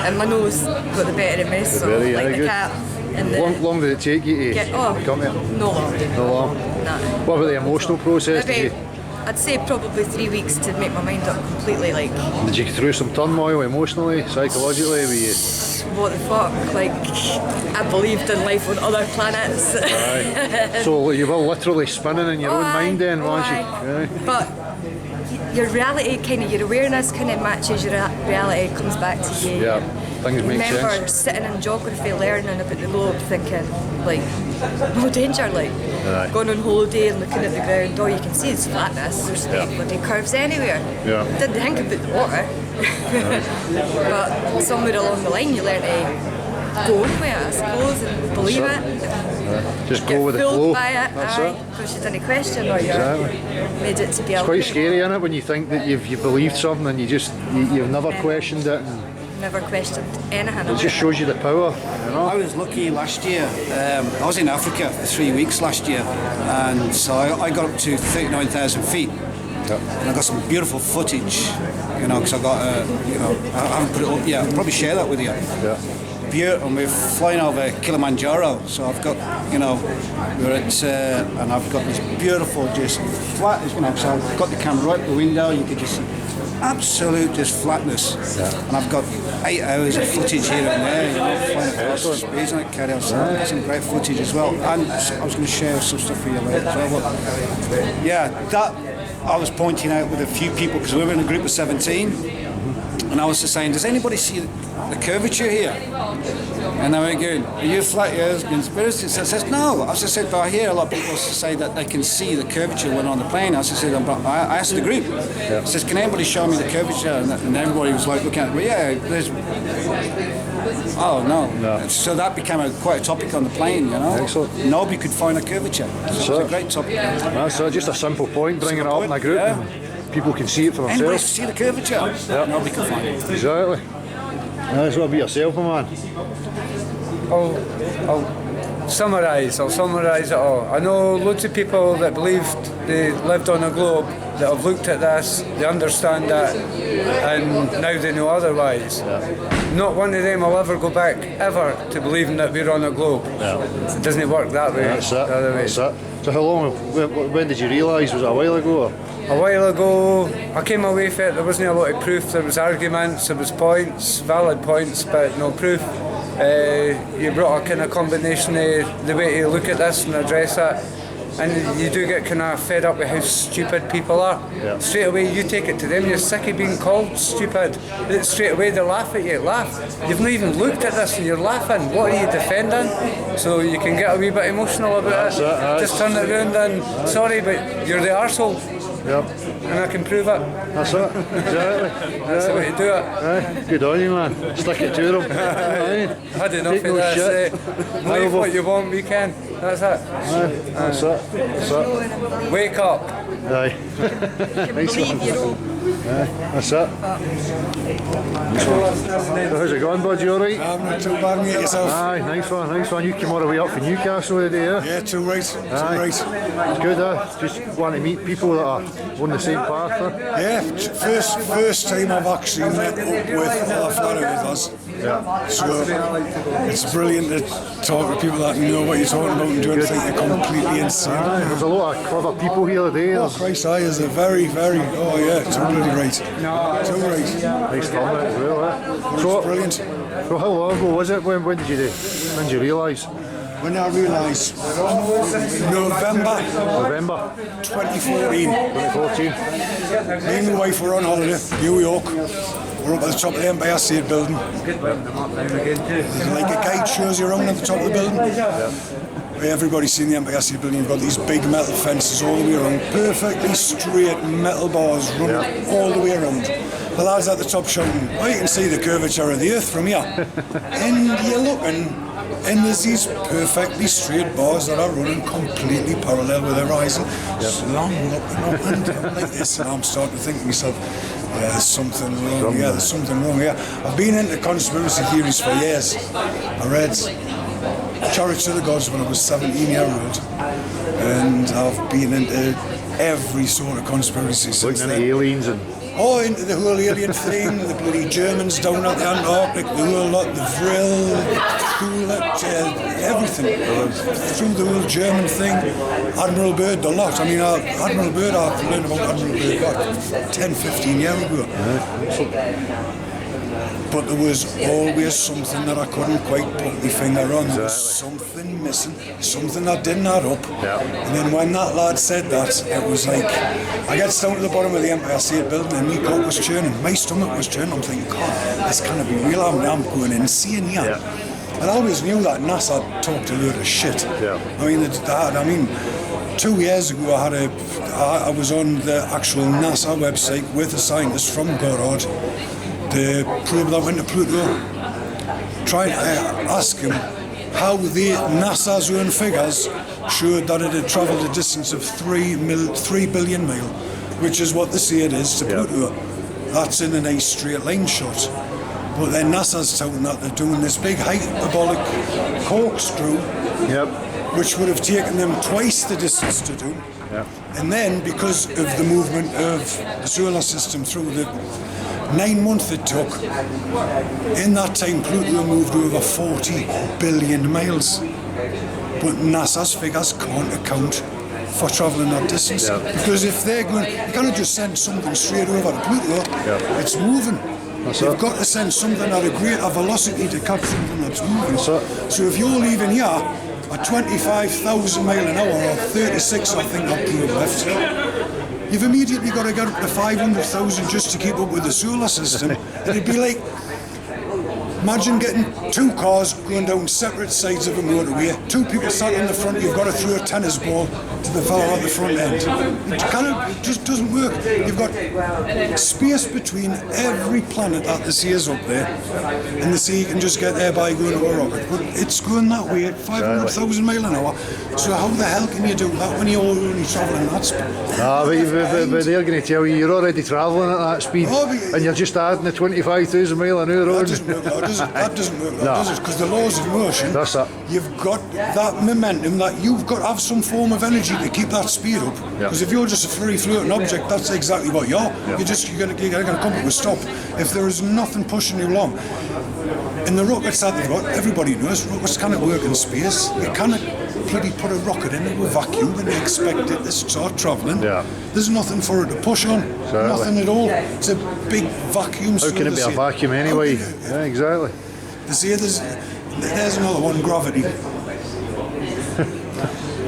And my nose got the better of me, so like the cat. How long did it take you to come here? No long. No long? Nah. What about the emotional process? Maybe, I'd say probably 3 weeks to make my mind up completely. Like, did you go through some turmoil emotionally, psychologically? Were you? What the fuck? Like, I believed in life on other planets. Right. So you were literally spinning in your own mind then, weren't you? But your reality, kind of your awareness kind of matches your reality, comes back to you. Yeah, things make sense. Remember sitting in geography learning about the globe thinking, like, no danger, like, going on holiday and looking at the ground, all you can see is flatness, there's no bloody curves anywhere. Didn't think about the water. But somewhere along the line you learn to going with it, I suppose, and believe it. Just Get go with the fooled flow. by it, That's aye, it. because you didn't question or you Exactly. made it to be It's quite scary, isn't it, when you think that you've believed something and you've never questioned it. And Never questioned anything. it just shows you the power, you know. I was lucky last year. I was in Africa for 3 weeks last year, and so I got up to 39,000 feet. And I got some beautiful footage, you know, because I got, I haven't put it up yet. I'll probably share that with you. Yeah. And we're flying over Kilimanjaro, so I've got, you know, we're at, and I've got this beautiful, just flat, you know, so I've got the camera right at the window, you could just see absolute just flatness. And I've got 8 hours of footage here and there, you know, flying across the space and it carry on. So I've got some great footage as well. And I was going to share some stuff for you later as well. But yeah, that I was pointing out with a few people, because we were in a group of 17, and I was just saying, does anybody see the curvature here? And they were going, are you flat earth conspiracists? I said, no. I just said, but I hear a lot of people say that they can see the curvature when on the plane. I just said, I asked the group, I says, can anybody show me the curvature? And everybody was like looking at it, well, yeah, there's... Oh, no. So that became quite a topic on the plane, you know. Excellent. Nobody could find a curvature. So it was a great topic. That's just a simple point, bringing it up in a group. Yeah. And people can see it for Anybody themselves. see the curvature? Nobody could find it. Exactly. That's what be yourself, my man. I'll summarise it all. I know loads of people that believed they lived on a globe that have looked at this, they understand it, and now they know otherwise. Not one of them will ever go back, ever, to believing that we're on a globe. It doesn't work that way. That's it. The other way. That's it. So how long, when did you realise? Was it a while ago? Or? A while ago, I came away from it, there wasn't a lot of proof, there was arguments, there was points, valid points, but no proof. You brought a kind of combination of the way to look at this and address it, and you do get kind of fed up with how stupid people are. Yeah. Straight away you take it to them, you're sick of being called stupid. Straight away they laugh at you, You've not even looked at this and you're laughing, what are you defending? So you can get a wee bit emotional about it. Just turn it around and, sorry, but you're the arsehole. Yep. And I can prove it. That's it. Exactly. That's the way to do it. Aye. Good on you, man. Stick it to them. Aye. Had enough Take of no this. shit. Believe what you want, we can. That's it. Aye. That's it. That's it. Wake up. Aye. Nice one. Believe, you know. Aye. That's it. So how's it going, bud? You alright? I'm not too bad, mate, yourself. Aye, nice one, nice one. You came all the way up from Newcastle today, yeah? Yeah, too right, too Aye. right. It's good, just want to meet people that are on the same path. Yeah, first time I've actually met up with other flat earthers. Yeah. So it's brilliant to talk to people that know what you're talking about and don't think you're completely insane. Aye, there's a lot of clever people here today. Oh There's Christ, I is a very, oh yeah, totally right. Totally right. nice format as well, eh? It's So, brilliant. so how long ago was it? When did you do? When did you realise? When I realised November November 2014, 2014. me and my wife were on holiday, New York. We're up at the top of the Empire State Building. Like a guide shows you around at the top of the building. Everybody's seen the Empire State Building. You've got these big metal fences all the way around, perfectly straight metal bars running all the way around. The lads at the top shouting, "Oh, you can see the curvature of the Earth from here." And you're looking, and there's these perfectly straight bars that are running completely parallel with the horizon. So I'm looking up and I'm like this, and I'm starting to think to myself, yeah, there's something wrong here, there's something wrong here. I've been into conspiracy theories for years. I read Chariots of the Gods when I was 17-year-old, and I've been into every sort of conspiracy since Looking at then. aliens and Oh, into the whole alien thing, the bloody Germans down at the Antarctic, the whole lot, the Vril, everything. Through the whole German thing, Admiral Byrd, the lot. I mean, Admiral Byrd, I've learned about Admiral Byrd, what, 10, 15 years ago. But there was always something that I couldn't quite put my finger on. There was something missing, something that didn't add up. And then when that lad said that, it was like, I get down to the bottom of the Empire State Building and my gut was churning, my stomach was churning. I'm thinking, God, this can't be real. I'm going insane here. And I always knew that NASA talked a load of shit. I mean, 2 years ago I was on the actual NASA website with a scientist from Goddard, the probe that went to Pluto. trying to ask him how NASA's own figures showed that it had travelled a distance of 3 billion mile, which is what they say it is to Pluto. That's in a nice straight line shot. But then NASA's telling that they're doing this big hyperbolic corkscrew, which would have taken them twice the distance to do. And then, because of the movement of the solar system through the 9 months it took, in that time Pluto moved over 40 billion miles. But NASA's figures can't account for travelling that distance. Because if they're going, you can't just send something straight over to Pluto, it's moving. You've got to send something at a greater velocity to catch something that's moving. So if you're leaving here at 25,000 mile an hour, or 36 I think up to the left, you've immediately got to get up to 500,000 just to keep up with the solar system. It'd be like, imagine getting 2 cars going down separate sides of a motorway, 2 people sat in the front, you've got to throw a tennis ball to the fellow at the front end. It just doesn't work. You've got space between every planet that they see is up there, and they say you can just get there by going to a rocket. But it's going that way at 500,000 mile an hour, so how the hell can you do that when you're only travelling that speed? But they're going to tell you you're already travelling at that speed, and you're just adding the 25,000 mile an hour on. That doesn't work, does it? Because the laws of motion, that's it. You've got that momentum, that you've got to have some form of energy to keep that speed up. Because if you're just a free floating object, that's exactly what you are. You're going to come to a stop if there is nothing pushing you along. In the rockets that they've got, everybody knows rockets cannot work in space. You cannot bloody put a rocket in it with vacuum and expect it to start travelling. There's nothing for it to push on. Nothing at all. It's a big vacuum. How can it be a vacuum anyway? Yeah, exactly. They say there's another one, gravity.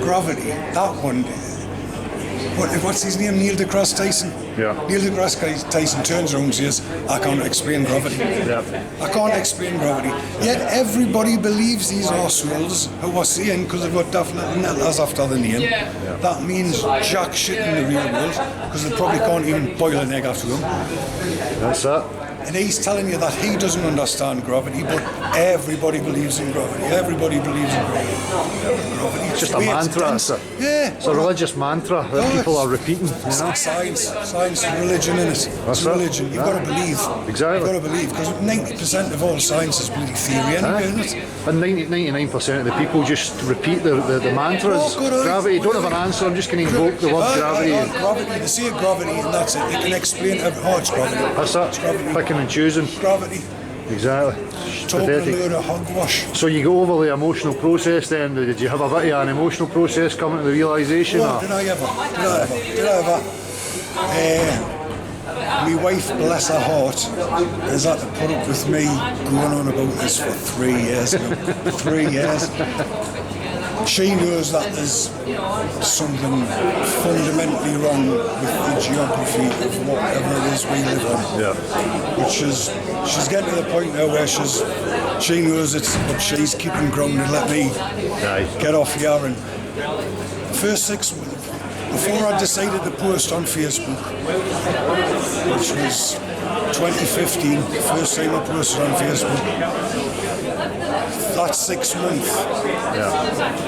Gravity, that one. What's his name? Neil deGrasse Tyson. Neil deGrasse Tyson turns around and says, I can't explain gravity. I can't explain gravity. Yet everybody believes these arseholes who are saying, because they've got definite letters after the name, that means jack shit in the real world, because they probably can't even boil an egg after them. That's it. And he's telling you that he doesn't understand gravity, but everybody believes in gravity. Everybody believes in gravity. It's just a mantra, it's a religious mantra that people are repeating. Science and religion, innit? It's religion. You've got to believe. Exactly. You've got to believe, because 90% of all science is bloody theory anyway, isn't it? And 99% of the people just repeat the mantras. Gravity, don't have an answer, I'm just going to invoke the word gravity. Gravity, they say gravity and that's it. They can explain how it's gravity. That's it. Gravity. Picking and choosing. Gravity. Exactly. Talking a load of hogwash. So you go over the emotional process then. Did you have a bit of an emotional process coming to the realisation? Oh, did I ever? My wife, bless her heart, has had to put up with me going on about this for 3 years now. 3 years. She knows that there's something fundamentally wrong with the geography of whatever it is we live on. Which is, she's getting to the point now where she knows it's, but she's keeping grounded. Let me get off here. And the first 6 months, before I decided to post on Facebook, which was 2015, the first time I posted on Facebook, that 6 months,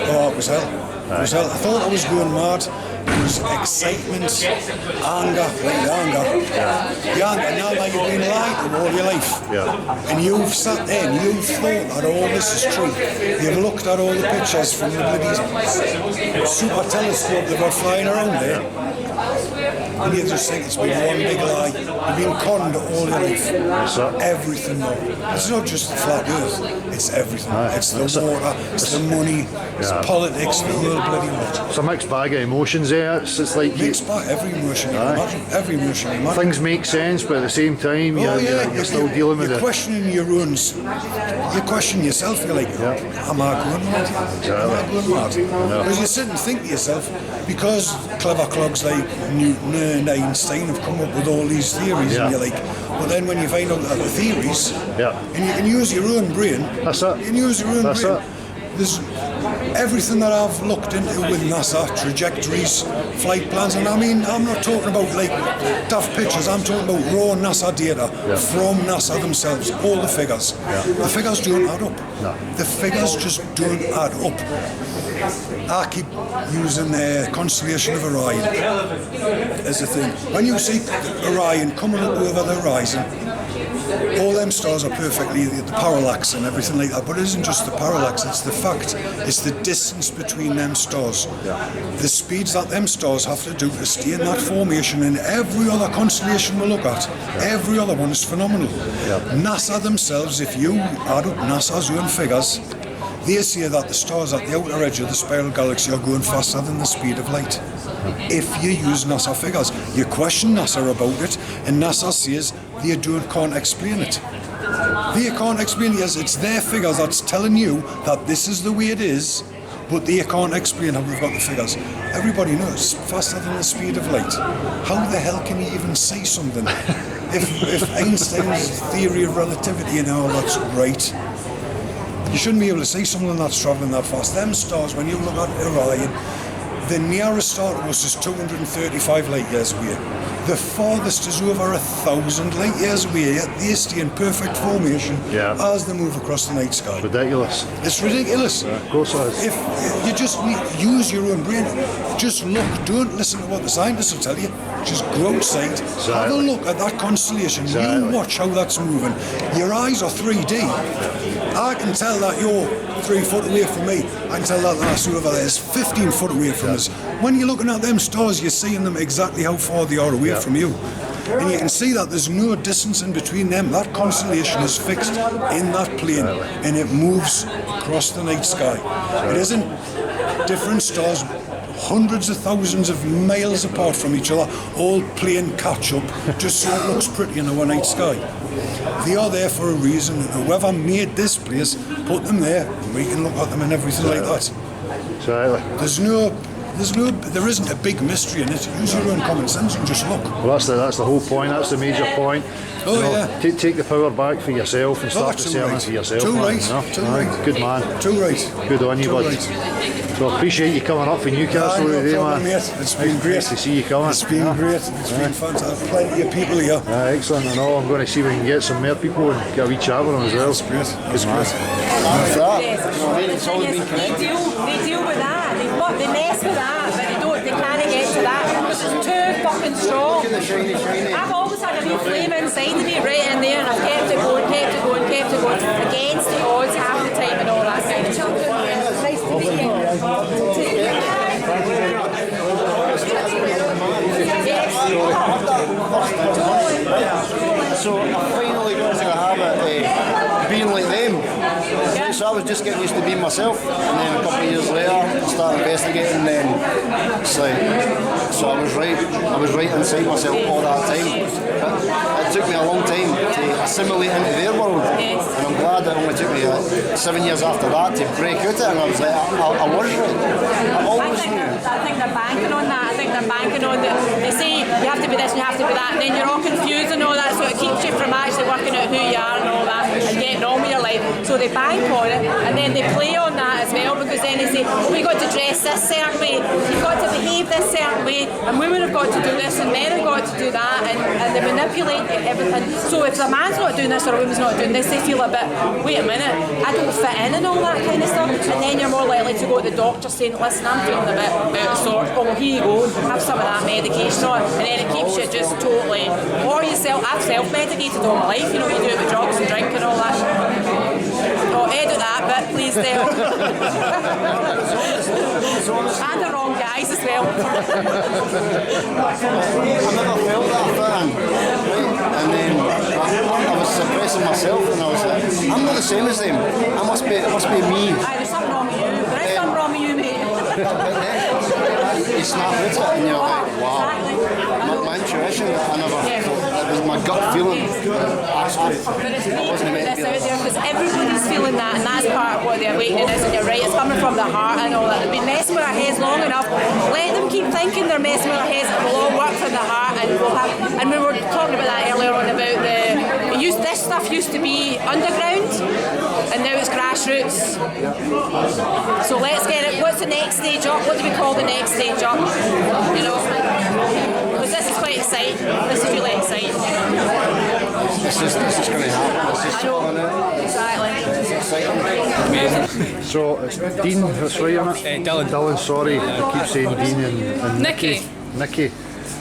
oh, it was hell. It was hell. I thought I was going mad. There was excitement, anger, like anger. The anger, now that you've been lied to all your life. And you've sat there and you've thought that all this is true. You've looked at all the pictures from the bloody super telescope they've got flying around there. And you just think it's been one big lie. You've been conned all your life. Everything now. It's not just the flat earth, it's everything. It's the water, it's the money, it's politics, the whole bloody lot. It's a mixed bag of emotions there. It's like mixed bag, every emotion you imagine. Every emotion you imagine. Things make sense, but at the same time you're still dealing with it. You're questioning your own, you question yourself, you're like, am I going mad? Am I going mad? Because you sit and think to yourself, because clever clogs like Newton and Einstein have come up with all these theories, and you're like, but then when you find out that the theories, and you can use your own brain, that's it. You can use your own brain. There's everything that I've looked into with NASA, trajectories, flight plans, and I mean, I'm not talking about like daft pictures, I'm talking about raw NASA data from NASA themselves, all the figures. The figures don't add up. No. The figures just don't add up. I keep using the constellation of Orion as a thing. When you see Orion coming up over the horizon, all them stars are perfectly the parallax and everything like that, but it isn't just the parallax, it's the fact, it's the distance between them stars. The speeds that them stars have to do to stay in that formation, and every other constellation we look at, every other one is phenomenal. NASA themselves, if you add up NASA's own figures, they say that the stars at the outer edge of the spiral galaxy are going faster than the speed of light. If you use NASA figures, you question NASA about it, and NASA says they can't explain it. They can't explain it. Yes, it's their figures that's telling you that this is the way it is, but they can't explain how they've got the figures. Everybody knows faster than the speed of light. How the hell can you even say something? If Einstein's theory of relativity and all that's right, you shouldn't be able to see something that's travelling that fast. Them stars, when you look at Orion, the nearest star to us is 235 light years away. The farthest is over 1,000 light years away, yet they stay in perfect formation as they move across the night sky. Ridiculous. It's ridiculous. Of course it is. If you just use your own brain, just look, don't listen to what the scientists will tell you, just go outside, have a look at that constellation, you watch how that's moving. Your eyes are 3D. I can tell that you're 3 foot away from me. I can tell that that's over there is 15 foot away from us. When you're looking at them stars, you're seeing them exactly how far they are away from you. And you can see that there's no distance in between them. That constellation is fixed in that plane and it moves across the night sky. It isn't different stars hundreds of thousands of miles apart from each other, all playing catch up just so it looks pretty in our night sky. They are there for a reason, and whoever made this place put them there, and we can look at them and everything like that. There isn't a big mystery in it. Use your own common sense and just look. Well, that's the whole point. That's the major point. Take the power back for yourself and start discerning for yourself. Too right. Good man. Too right. Good on you, bud. So I appreciate you coming up for Newcastle today, man. Mate. It's been great to see you coming. It's been great. It's been fantastic. Plenty of people here. Excellent. I know. I'm going to see if we can get some more people and get a wee chat with them as well. That's great. Good man. They deal with that. They mess with that, but they can't get to that. It's too fucking strong. I've always had a wee flame inside of me right in there, and I've kept it going against the odds half the time and all that kind of stuff. Nice to meet you. So I finally got into the habit of being like them. So I was just getting used to being myself, and then a couple of years later I started investigating, and then it's like, so I was right inside myself all that time. But it took me a long time to assimilate into their world, and I'm glad it only took me 7 years after that to break out it, and I was like, I was right. I always knew. I think they're banking on that. I think they're banking on that. They say you have to be this and you have to be that, and then you're all confused and all that, so it keeps you from actually working out who you are and all that and getting on with your life. So they bank on it, and then they play on that as well, because then they say, oh, we got to dress this certain way, you've got to behave this certain way, and women have got to do this and men have got to do that, and they manipulate everything. So if the man's not doing this or a woman's not doing this, they feel a bit, wait a minute, I don't fit in and all that kind of stuff, and then you're more likely to go to the doctor saying, listen, I'm feeling a bit out of sorts. Oh, well, here you go, have some of that medication on, and then it keeps you just totally, or yourself. I've self-medicated all my life, you know, you do it with drugs and drink and all that. Oh, edit that bit, please, Dale. And the wrong guys as well. I never felt that fan, and then I was suppressing myself, and I was like, I'm not the same as them. It must be me. Aye, there's something wrong with you. There is something wrong with you, mate. You snap into it and you're like, wow. My intuition, it was my gut feeling. Actually, but it's great to put this out there, because everybody's feeling that, and that's part of what the awakening is, and you're right, it's coming from the heart and all that. They've been messing with our heads long enough. Let them keep thinking they're messing with our heads, it will all work from the heart, and we'll have, and we were talking about that earlier on about this stuff used to be underground, and now it's grassroots. So let's get it. What's the next stage up? What do we call the next stage up? You know, because this is quite exciting. This is really exciting. This is going to happen. This is on it. Exactly. It's exciting. So it's Dean, that's right, isn't it? Dylan. Dylan, sorry. I keep saying Dean and Nicky. Nicky.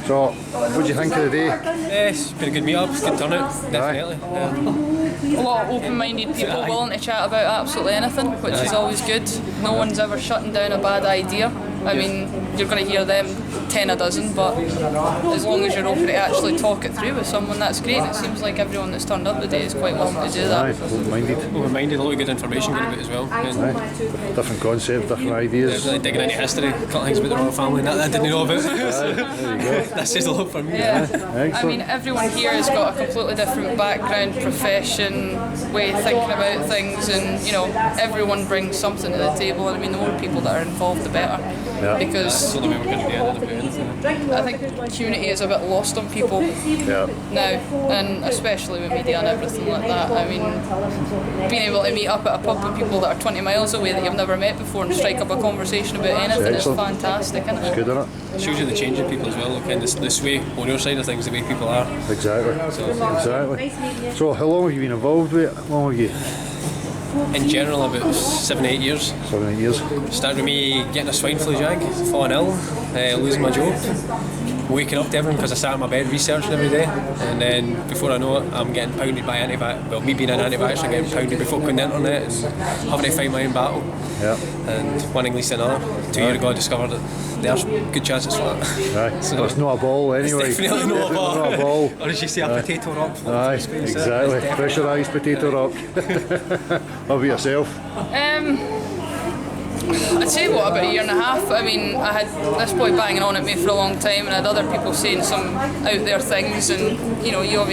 So, what do you think of the day? It's been a good meet-up, good turnout, definitely. A lot of open-minded people willing to chat about absolutely anything, which is always good. No one's ever shutting down a bad idea. I mean, you're going to hear them 10 a dozen, but as long as you're open to actually talk it through with someone, that's great. It seems like everyone that's turned up today is quite willing to do that. Open-minded, a lot of good information going about as well. Different concepts, different ideas. Really digging into history, a couple of things about the royal family that I didn't know about. There you go. That says a lot for me. Yeah. I mean, everyone here has got a completely different background, profession, way of thinking about things, and you know, everyone brings something to the table. I mean, the more people that are involved, the better. Yeah. Because I think unity is a bit lost on people now, and especially with media and everything like that. I mean, being able to meet up at a pub with people that are 20 miles away that you've never met before and strike up a conversation about anything is fantastic, isn't it? It's good, isn't it? It shows you the change in people as well, kind of this way on your side of things, the way people are. Exactly. Exactly. So how long have you been involved with it? How long have you? In general, about 7-8 years. 7-8 years. Started with me getting a swine flu jag, falling ill, losing my job, waking up to everything because I sat in my bed researching every day, and then before I know it, I'm getting pounded by antibiotics. Well, me being an anti-vaxxer, I'm getting pounded by folk on the internet and having to fight my own battle. Yeah. And one English to another. 2 years ago, I discovered that there's good chances for that. Right. So it's not a ball anyway. It's definitely not a ball. Or as you say, a potato rock. Aye, exactly. Pressurised potato rock. How about yourself? I'd say about a year and a half. I mean, I had this boy banging on at me for a long time, and I had other people saying some out there things, and you know, you're on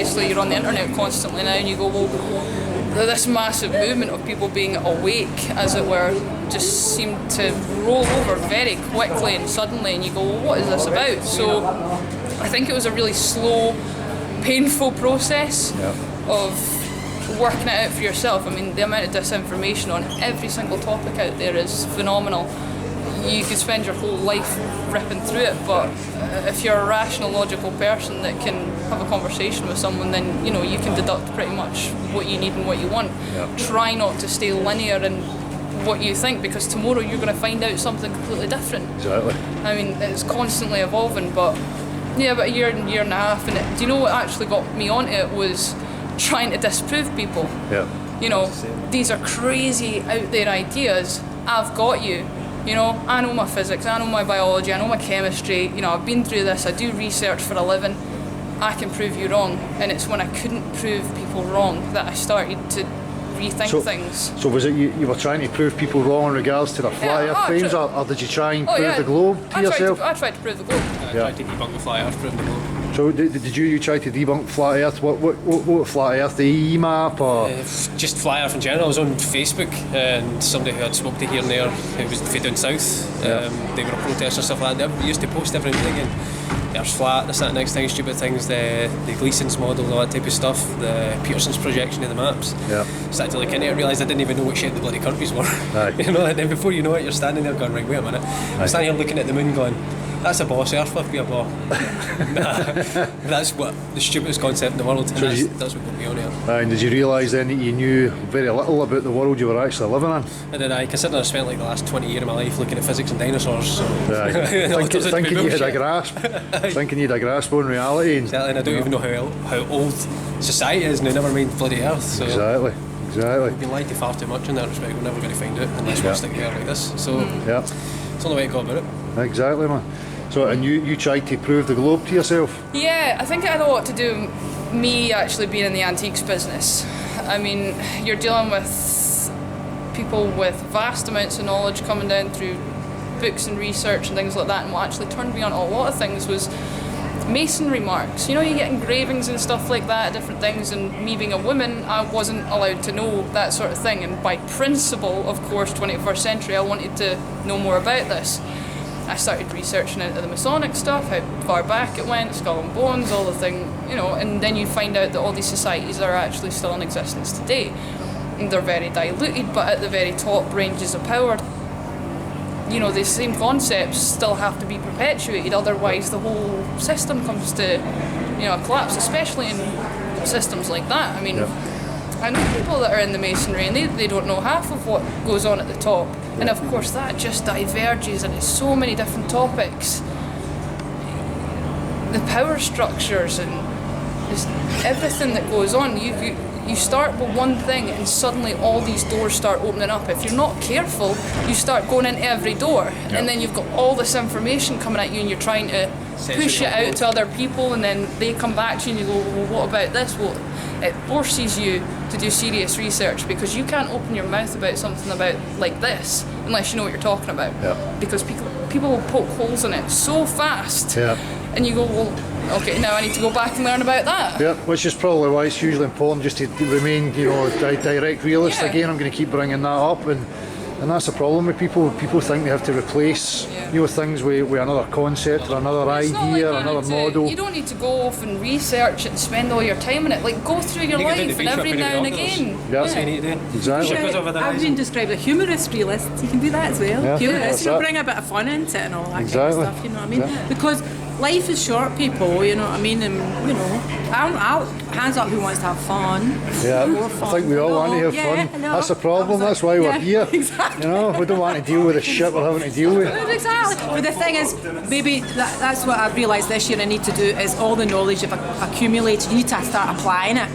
the internet constantly now, and you go, well, this massive movement of people being awake, as it were, just seemed to roll over very quickly and suddenly, and you go, well, what is this about? So I think it was a really slow, painful process of working it out for yourself. I mean, the amount of disinformation on every single topic out there is phenomenal. You could spend your whole life ripping through it, but if you're a rational, logical person that can have a conversation with someone, then you know you can deduct pretty much what you need and what you want. Try not to stay linear in what you think, because tomorrow you're going to find out something completely different. Exactly. I mean, it's constantly evolving, but yeah, about a year and a half, and do you know what actually got me onto it was trying to disprove people. Yeah. You know, these are crazy out there ideas. I've got you. You know, I know my physics, I know my biology, I know my chemistry. You know, I've been through this. I do research for a living. I can prove you wrong. And it's when I couldn't prove people wrong that I started to rethink things. So was it you were trying to prove people wrong in regards to their flat earth claims, or did you try and prove the globe to yourself? I tried to prove the globe. I tried to debunk the flat earth, prove the globe. So did you try to debunk flat earth? What flat earth? The EMAP or? Just flat earth in general. I was on Facebook and somebody who I'd spoke to here and there, who was down south, they were a protest or stuff like that. They used to post every day again. There's flat, this, that, next thing, stupid things, the Gleason's model, all that type of stuff, the Peterson's projection of the maps. Started to look into it, realised I didn't even know what shape the bloody countries were. You know, and then before you know it, you're standing there going, right, wait a minute. I'm standing here looking at the moon going, that's a boss earth with me a ball. That's what the stupidest concept in the world, and so that's what got me on here. And did you realise then that you knew very little about the world you were actually living in? And then I consider I spent like the last 20 years of my life looking at physics and dinosaurs. So thinking you had a grasp. Thinking you had a grasp on reality. And I don't even know how old society is now, never mind bloody earth. So Exactly. We've been lied to far too much in that respect. We're never going to find it unless we stick together like this. So it's the only way to go about it. Exactly, man. So, and you tried to prove the globe to yourself? Yeah, I think it had a lot to do with me actually being in the antiques business. I mean, you're dealing with people with vast amounts of knowledge coming down through books and research and things like that, and what actually turned me on to a lot of things was masonry marks. You know, you get engravings and stuff like that, different things, and me being a woman, I wasn't allowed to know that sort of thing, and by principle, of course, 21st century, I wanted to know more about this. I started researching into the Masonic stuff, how far back it went, Skull and Bones, all the thing, you know, and then you find out that all these societies are actually still in existence today. they're very diluted, but at the very top ranges of power, you know, the same concepts still have to be perpetuated, otherwise the whole system comes to, you know, a collapse, especially in systems like that. I mean, I know people that are in the masonry and they don't know half of what goes on at the top. And of course that just diverges into so many different topics. The power structures and just everything that goes on, you start with one thing and suddenly all these doors start opening up. If you're not careful, you start going into every door, and then you've got all this information coming at you and you're trying to push it out to other people, and then they come back to you and you go, well, what about this? Well, it forces you to do serious research, because you can't open your mouth about something about like this unless you know what you're talking about. Because people will poke holes in it so fast, and you go, well, okay, now I need to go back and learn about that. Yeah, which is probably why it's hugely important just to remain, you know, direct realist. Again, I'm going to keep bringing that up, and that's the problem with people. People think they have to replace, you know, things with another concept or another idea, or another model. You don't need to go off and research it and spend all your time on it. Like, go through your life, and every now and again. Exactly. I've been described a humorous realist. You can do that as well. Humorous, you know, bring a bit of fun into it and all that kind of stuff. You know what I mean? Because life is short, people. You know what I mean? And you know, I'll hands up who wants to have fun. More fun. I think we all want to have fun. That's the problem. That's why we're here. Exactly. You know, we don't want to deal with the shit we're having to deal with. Exactly. But the thing is, maybe that's what I've realised this year I need to do, is all the knowledge you've accumulated, you need to start applying it.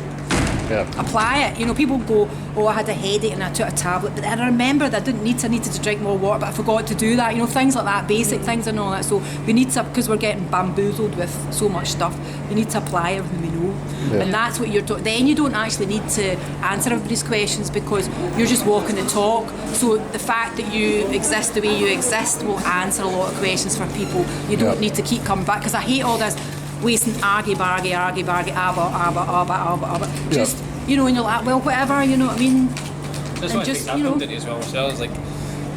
Apply it. You know, people go, oh, I had a headache and I took a tablet, but then I remembered I needed to drink more water, but I forgot to do that. You know, things like that, basic things and all that. So we need to, because we're getting bamboozled with so much stuff, you need to apply everything we know. And that's what you're doing. Then you don't actually need to answer everybody's questions, because you're just walking the talk. So the fact that you exist the way you exist will answer a lot of questions for people. You don't need to keep coming back, because I hate all this wasting argy-bargy, abba. Just, you know, and you're like, well, whatever, you know what I mean? That's what just, I think I've come to as well myself. It's like,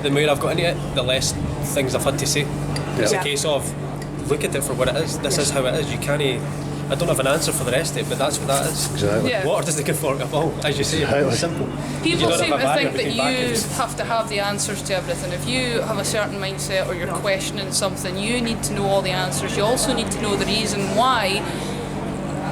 the more I've got into it, the less things I've had to say. It's a case of, look at it for what it is. This is how it is. You can't, I don't have an answer for the rest of it, but that's what that is. Exactly. Water doesn't give for a ball, as you say. It's simple. People seem to think that you have to have the answers to everything. If you have a certain mindset or you're questioning something, you need to know all the answers. You also need to know the reason why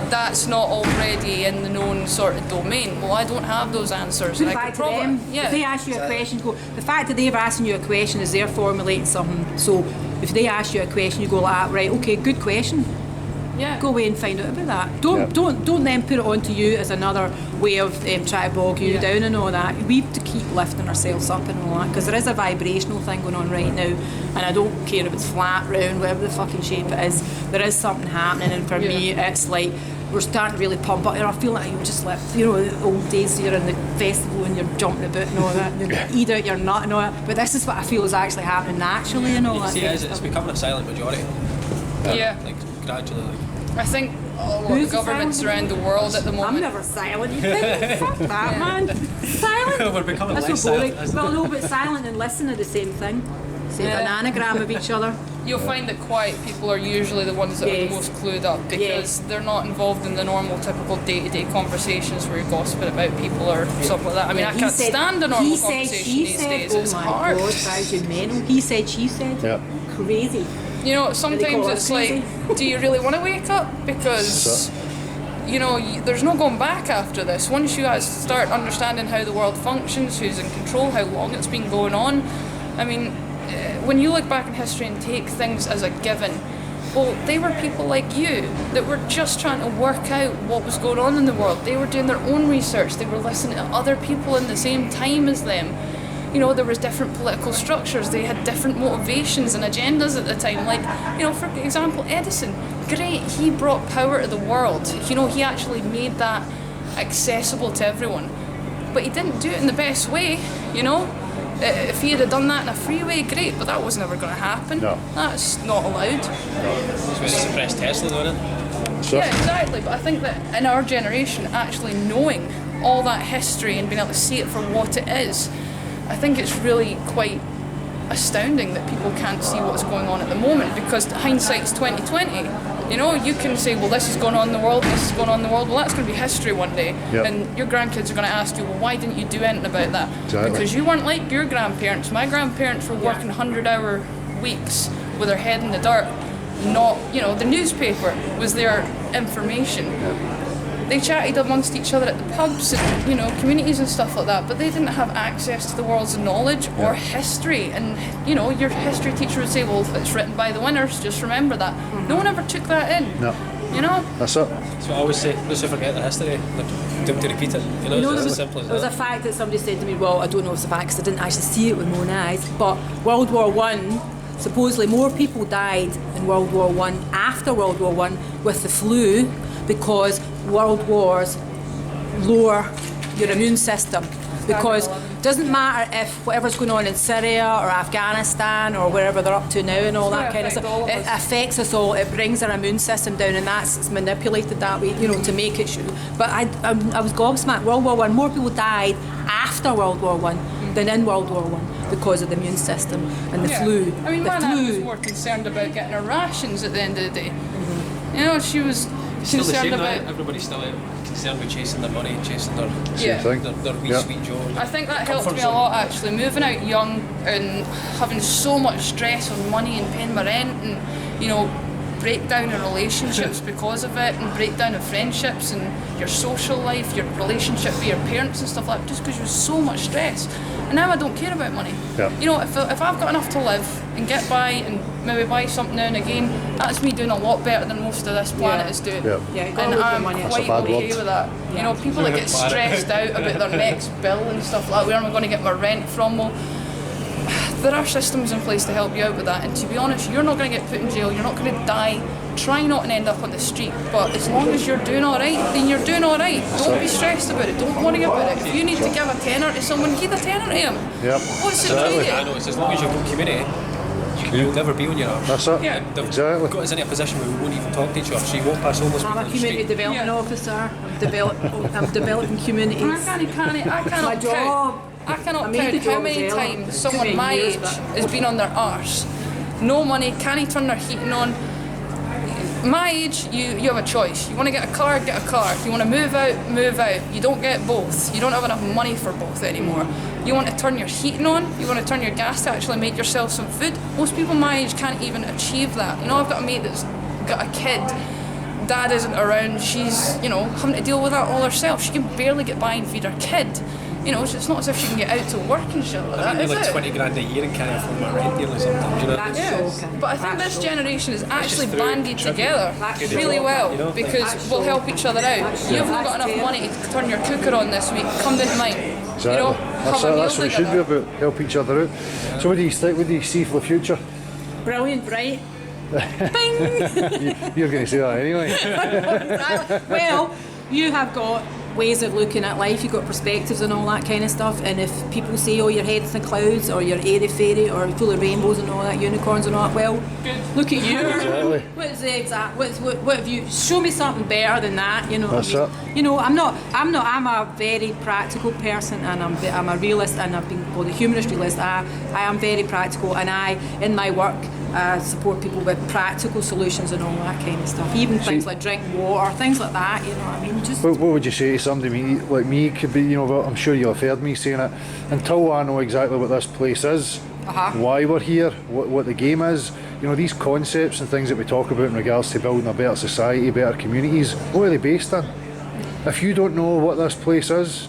that's not already in the known sort of domain. Well, I don't have those answers. Put it back to them. If they ask you a question, go, the fact that they've asked you a question is they're formulating something. So if they ask you a question, you go like that, right, okay, good question. Go away and find out about that. Don't then put it onto you as another way of trying to bog you down and all that. We have to keep lifting ourselves up and all that, because there is a vibrational thing going on right now, and I don't care if it's flat, round, whatever the fucking shape it is. There is something happening, and for me, it's like we're starting to really pump up. I feel like you're just like, you know, the old days you're in the festival and you're jumping about and all that. You eat out your nut and all that. But this is what I feel is actually happening naturally and all that. See, it's becoming a silent majority. Like, gradually. I think the governments around the world at the moment. I'm never silent. You think? Fuck that, man. Silent. We're becoming That's less so boring. silent. Well, no, but silent and listen are the same thing. Same anagram of each other. You'll find that quiet people are usually the ones that are the most clued up, because they're not involved in the normal, typical day-to-day conversations where you're gossiping about people or stuff like that. I mean, I can't stand a normal conversation these days. It's hard. Oh my God, guys, you mental. He said, she said. Crazy. You know, sometimes it's like, do you really want to wake up? Because, you know, there's no going back after this. Once you guys start understanding how the world functions, who's in control, how long it's been going on, I mean, when you look back in history and take things as a given, well, they were people like you that were just trying to work out what was going on in the world. They were doing their own research. They were listening to other people in the same time as them. You know, there was different political structures. They had different motivations and agendas at the time. Like, you know, for example, Edison, great, he brought power to the world. You know, he actually made that accessible to everyone. But he didn't do it in the best way, you know? If he had done that in a freeway, great, but that was never going to happen. No. That's not allowed. That's why they suppressed Tesla, though, isn't it? Yeah, exactly. But I think that in our generation, actually knowing all that history and being able to see it for what it is, I think it's really quite astounding that people can't see what's going on at the moment, because hindsight's 2020. You know, you can say, well, this is going on in the world, this is going on in the world. Well, that's going to be history one day. Yep. And your grandkids are going to ask you, well, why didn't you do anything about that? Exactly. Because you weren't like your grandparents. My grandparents were working 100-hour weeks with their head in the dirt. Not, you know, the newspaper was their information. They chatted amongst each other at the pubs and, you know, communities and stuff like that, but they didn't have access to the world's knowledge or history. And, you know, your history teacher would say, well, it's written by the winners, just remember that. No one ever took that in. No. You know? That's it. So I always say, let's not forget the history, like, don't to repeat it. You know, You know, it's there as simple as was a that. fact that somebody said to me, well, I don't know if it's a fact because I didn't actually see it with my own eyes, but World War One, supposedly more people died in World War One after World War One with the flu because world wars lower your immune system. Because it doesn't matter if whatever's going on in Syria or Afghanistan or wherever they're up to now and all that kind of stuff, it affects us all. It brings our immune system down, and it's manipulated that way, you know, to make it. But I was gobsmacked. World War One, more people died after World War One than in World War One because of the immune system and the flu. I mean, the my flu. nan was more concerned about getting her rations at the end of the day. You know, she was Still the concerned same about. now. Everybody's still concerned with chasing their money, chasing their Yeah. their wee sweet Joe. I think that Comfort helped me a zone. lot actually. Moving out young and having so much stress on money and paying my rent and, you know, breakdown in relationships because of it, and breakdown of friendships and your social life, your relationship with your parents and stuff like that, just because you have so much stress. And now I don't care about money. Yeah. You know, if I've got enough to live and get by and maybe buy something now and again, that's me doing a lot better than most of this planet is doing. Yeah. Yeah, you gotta And look at I'm money. That's a quite bad okay word. with that. You know, people that get stressed out about their next bill and stuff like that, where am I going to get my rent from? Well, there are systems in place to help you out with that, and to be honest, you're not going to get put in jail, you're not going to die. Try not to end up on the street, but as long as you're doing alright, then you're doing alright. Don't be stressed about it, don't worry about it. If you need to give a tenner to someone, give a tenner to him. Yep. What's it Exactly. to you? I know, it's as long as you've got community, you'll never be on your arse. That's it. Yeah. They've Exactly. got us in a position where we won't even talk to each other, so you won't pass homeless I'm people a on the community street. development officer. I'm developing communities. I cannot My job. count. I cannot I made the count how job many as well. times Took someone me my years, age but- has been on their arse. No money, can't turn their heating on. My age, you have a choice. You want to get a car, get a car. If you want to move out, move out. You don't get both. You don't have enough money for both anymore. You want to turn your heating on, you want to turn your gas to actually make yourself some food. Most people my age can't even achieve that. You know, I've got a mate that's got a kid. Dad isn't around. She's, you know, having to deal with that all herself. She can barely get by and feed her kid. You know, it's not as if she can get out to work and shit like I that, think is like it? 20 grand a year and can't afford my rent nearly sometimes, you know. That's Yeah, shocking. but I think That's this shocking. generation is actually through banded tribute. together That's really shocking. well, You know, because that's we'll help each other out. You've not got enough money to turn your cooker on this week, come down to mine. Exactly. You know, That's have a it. meal That's what it should be together. about. Help each other out. So what do you see for the future? Brilliant, right? You're going to say that anyway. Well, you have got ways of looking at life, you've got perspectives and all that kind of stuff, and if people say, oh, your head's in clouds or you're airy-fairy or full of rainbows and all that, unicorns and all that, well, look at you. Exactly. What's the exact, what have you, show me something better than that, you know what That's I mean? it. You know, I'm a very practical person, and I'm a realist, and I've been called a humanist realist. I am very practical, and in my work, support people with practical solutions and all that kind of stuff. Even things like drinking water, things like that, you know what I mean? Just What would you say to somebody like me? Could be, you know, well, I'm sure you'll have heard me saying it. Until I know exactly what this place is, why we're here, what the game is, you know, these concepts and things that we talk about in regards to building a better society, better communities, what are they based on? If you don't know what this place is,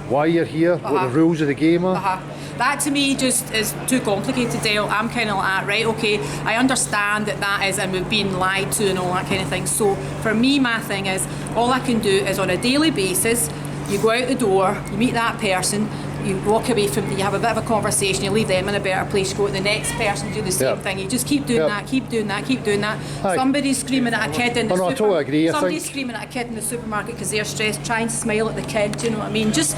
why you're here, what the rules of the game are, that to me just is too complicated, Dale. I'm kind of like, right, okay, I understand that is, and we've been lied to and all that kind of thing. So for me, my thing is, all I can do is on a daily basis, you go out the door, you meet that person, you walk away from, you have a bit of a conversation, you leave them in a better place, you go to the next person, do the same thing. You just keep doing that, keep doing that, keep doing that. Aye. Somebody's screaming at a kid in the I totally agree, I Somebody's think- screaming at a kid in the supermarket because they're stressed, try and smile at the kid, do you know what I mean? Just,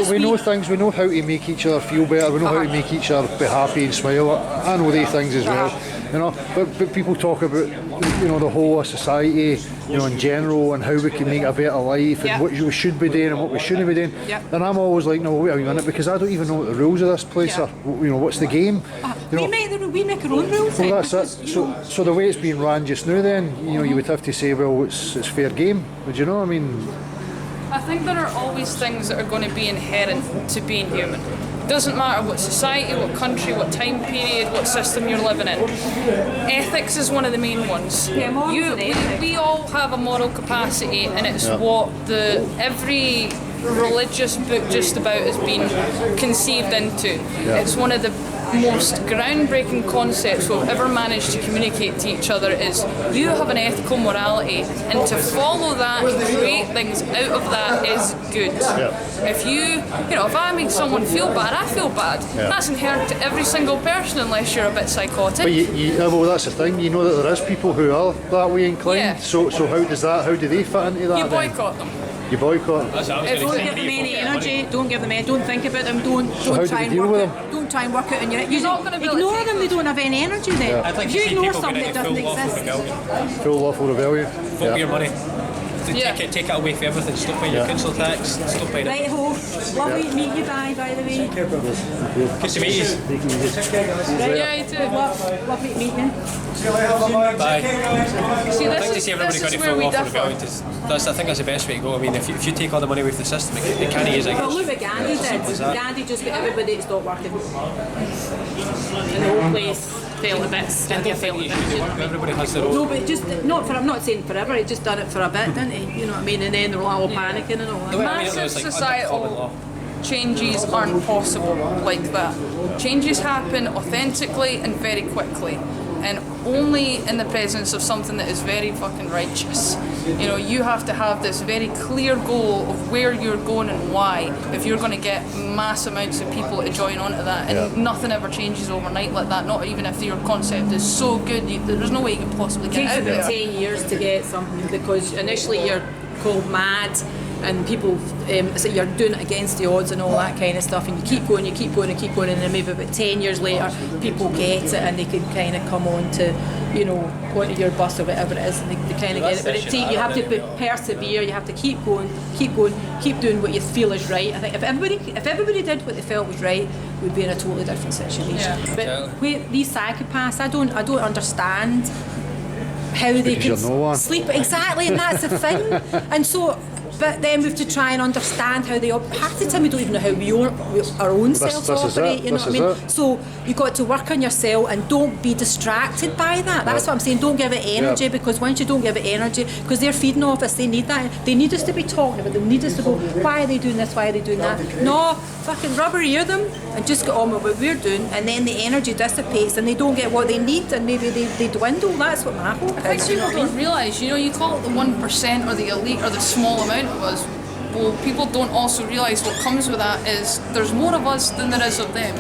we know things, we know how to make each other feel better, we know how to make each other be happy and smile. I know these things as well, you know, but people talk about, you know, the whole of society, you know, in general, and how we can make a better life, and what we should be doing and what we shouldn't be doing. And I'm always like, no, wait a minute, because I don't even know what the rules of this place are. You know, what's the game? know, we make our own rules. well, that's it. So the way it's being ran just now, then, you know, you would have to say, well, it's fair game. Would you know? I mean, I think there are always things that are going to be inherent to being human. Doesn't matter what society, what country, what time period, what system you're living in. Ethics is one of the main ones. We all have a moral capacity, and it's what every religious book just about has been conceived into. It's one of the most groundbreaking concepts we've ever managed to communicate to each other is you have an ethical morality, and to follow that and create things out of that is good. If if I make someone feel bad, I feel bad. That's inherent to every single person unless you're a bit psychotic. But well, that's the thing. You know that there is people who are that way inclined. So how do they fit into that? You boycott them. You boycott. Don't give them any energy. Don't give them any. Don't think about them. Don't try and work it. Don't try and work it on your. You're not going to ignore them. They don't have any energy then. If you ignore something that doesn't exist. Full lawful rebellion. Vote with your money. Take it away for everything. Stop paying your council tax. Stop paying it. Right ho. Lovely to meet you, by the way. Good to meet you. Yeah, you too. Lovely to meet you. Bye. See, I'd like to see everybody going to full lawful rebellion. I think that's the best way to go. I mean, if you take all the money away from the system, it can't use it. Well, look what Gandhi did. Gandhi just got everybody to stop working. And the whole place fell to bits. India fell to bits. Everybody has their own. No, but just I'm not saying forever. He just done it for a bit, didn't he? You know what I mean? And then they were all panicking and all that. Massive societal changes aren't possible like that. Changes happen authentically and very quickly, and only in the presence of something that is very fucking righteous. You know, you have to have this very clear goal of where you're going and why, if you're going to get mass amounts of people to join onto that. And nothing ever changes overnight like that, not even if your concept is so good, there's no way you can possibly get out of It it. takes about 10 years to get something, because initially you're called mad, and people so you're doing it against the odds and all that kind of stuff, and you keep going, and then maybe about 10 years later people get it and they can kind of come on to, you know, onto your bus or whatever it is, and they kind of get it. But you have to persevere, you have to keep going, keep doing what you feel is right. I think if everybody did what they felt was right, we'd be in a totally different situation. But these psychopaths, I don't understand how they can sleep. Exactly, and that's the thing. And so, but then we have to try and understand how they half the time we don't even know how our own selves operate. You know what I mean? So you've got to work on yourself and don't be distracted by that. That's what I'm saying. Don't give it energy, because once you don't give it energy, because they're feeding off us, they need that. They need us to be talking about them. They need us to go, why are they doing this? Why are they doing that? No, fucking rubber ear them and just get on with what we're doing, and then the energy dissipates and they don't get what they need, and maybe they dwindle. That's what my hope is. I think people don't realise, you call it the 1% or the elite or the small amount of us. Well, people don't also realise what comes with that is there's more of us than there is of them.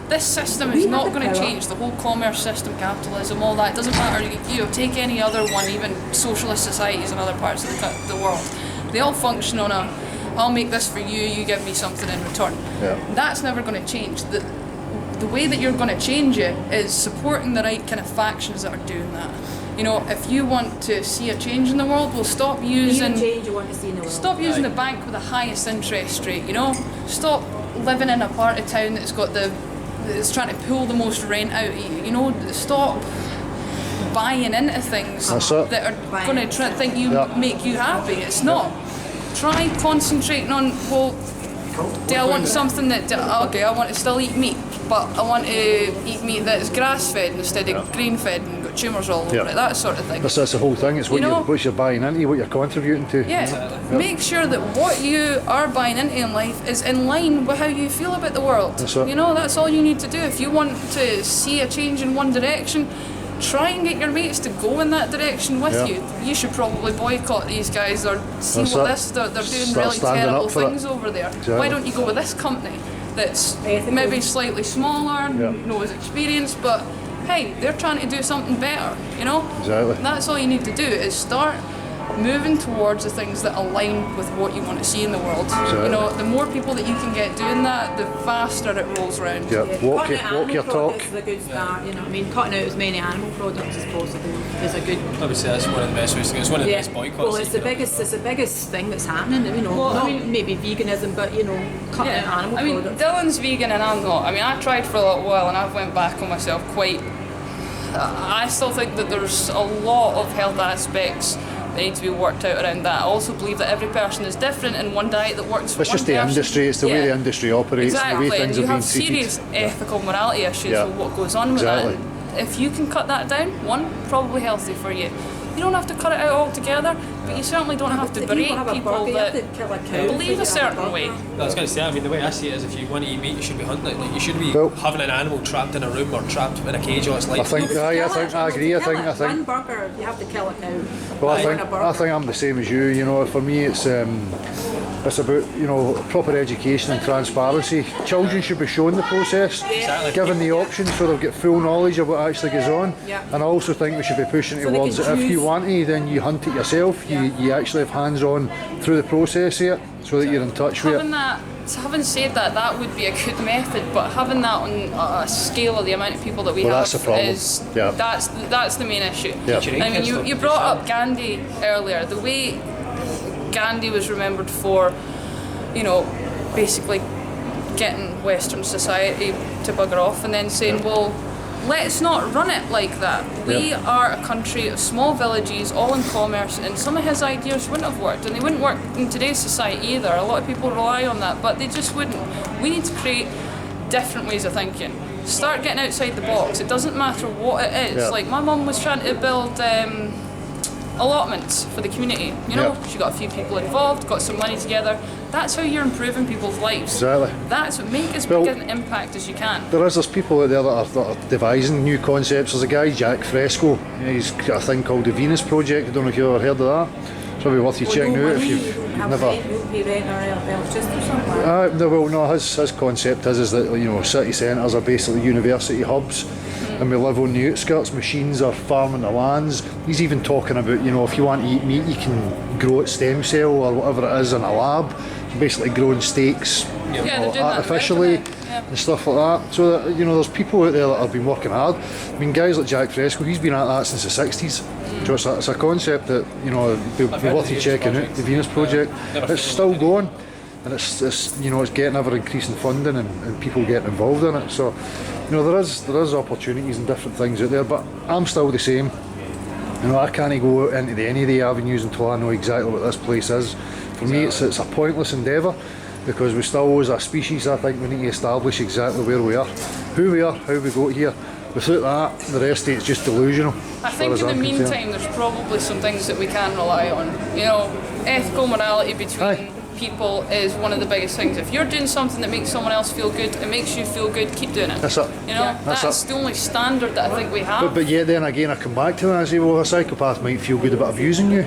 This system is not going to change. The whole commerce system, capitalism, all that, it doesn't matter. You take any other one, even socialist societies in other parts of the world. They all function on I'll make this for you, you give me something in return. That's never going to change. The way that you're going to change it is supporting the right kind of factions that are doing that. You know, if you want to see a change in the world, we'll stop using the bank with the highest interest rate. You know, stop living in a part of town that's trying to pull the most rent out of you. You know, stop buying into things that are going to make you happy. It's not. Try concentrating on, well, do I want something I want to still eat meat, but I want to eat meat that's grass-fed instead of grain-fed and got tumours all over it, that sort of thing. That's the whole thing. It's what you're buying into, what you're contributing to. Make sure that what you are buying into in life is in line with how you feel about the world. That's all you need to do. If you want to see a change in one direction, try and get your mates to go in that direction with you. You should probably boycott these guys or see they're doing really terrible things over there. Why don't you go with this company that's maybe slightly smaller, knows experience, but hey, they're trying to do something better, you know? Exactly. That's all you need to do is start moving towards the things that align with what you want to see in the world. You know, the more people that you can get doing that, the faster it rolls around. Yeah, walk your talk. Is a good start, you know what I mean? Cutting out as many animal products as possible is a good. I would say that's one of the best ways to go. It's one of the best boycotts. Well, it's the biggest thing that's happening. You know, Well, not I mean, maybe veganism, but you know, cutting out animal I mean, products. Dylan's vegan and I'm not. I mean, I tried for a little while and I've went back on myself quite. I still think that there's a lot of health aspects that need to be worked out around that. I also believe that every person is different, and one diet that works for It's one just the person- industry, it's the way the industry operates, Exactly. the way things and are you being have treated. serious ethical morality issues Yeah. with what goes on with Exactly. that. And if you can cut that down, one, probably healthy for you. You don't have to cut it out altogether, but you certainly don't have to If you berate have a people burger, you have that to kill a cow believe before a you certain have a way. I was going to say, I mean, the way I see it is if you want to eat meat, you should be hunting it. Like, you shouldn't be Well- having an animal trapped in a room or trapped in a cage all its life. I think, I agree. I think. One burger, you have to kill a cow. Well, Burn I think I'm the same as you. You know, for me, it's about proper education and transparency. Children should be shown the process, given the options, so they'll get full knowledge of what actually goes on. Yeah. And I also think we should be pushing So they towards can that if you choose. want to, then you hunt it yourself. You actually have hands-on through the process here, so that you're in touch with Having it. that, having said that, that would be a good method. But having that on a scale of the amount of people that we Well, have that's the problem. is Yeah. that's the main issue. Yeah. I mean, you brought up Gandhi earlier. The way Gandhi was remembered for, you know, basically getting Western society to bugger off, and then saying, well, let's not run it like that. We are a country of small villages, all in commerce, and some of his ideas wouldn't have worked, and they wouldn't work in today's society either. A lot of people rely on that, but they just wouldn't. We need to create different ways of thinking. Start getting outside the box. It doesn't matter what it is. Yeah. Like my mum was trying to build allotments for the community. You know, she got a few people involved, got some money together. That's how you're improving people's lives. Exactly. That's what make as big an impact as you can. There's people out there that are devising new concepts. There's a guy, Jack Fresco. He's got a thing called the Venus Project. I don't know if you've ever heard of that. It's probably worth you checking out if you've never. His concept is that city centres are basically university hubs, and we live on the outskirts. Machines are farming the lands. He's even talking about if you want to eat meat, you can grow it stem cell or whatever it is in a lab. Basically growing steaks they're doing that artificially right, and stuff like that. So that, there's people out there that have been working hard. I mean, guys like Jack Fresco, he's been at that since the 60s. So it's a concept that be worth you checking out. The Venus Project. It's still going, and it's getting ever increasing funding and people getting involved in it. So there is opportunities and different things out there. But I'm still the same. I can't go into any of the avenues until I know exactly what this place is. For me, it's a pointless endeavour, because we still, as a species, I think we need to establish exactly where we are, who we are, how we got here. Without that, the rest of it's just delusional. I think in the meantime, there's probably some things that we can rely on. Ethical morality between people is one of the biggest things. If you're doing something that makes someone else feel good, it makes you feel good, keep doing it. That's it. That's the only standard that I think we have. But yet then again, I come back to that and I say, well, a psychopath might feel good about abusing you.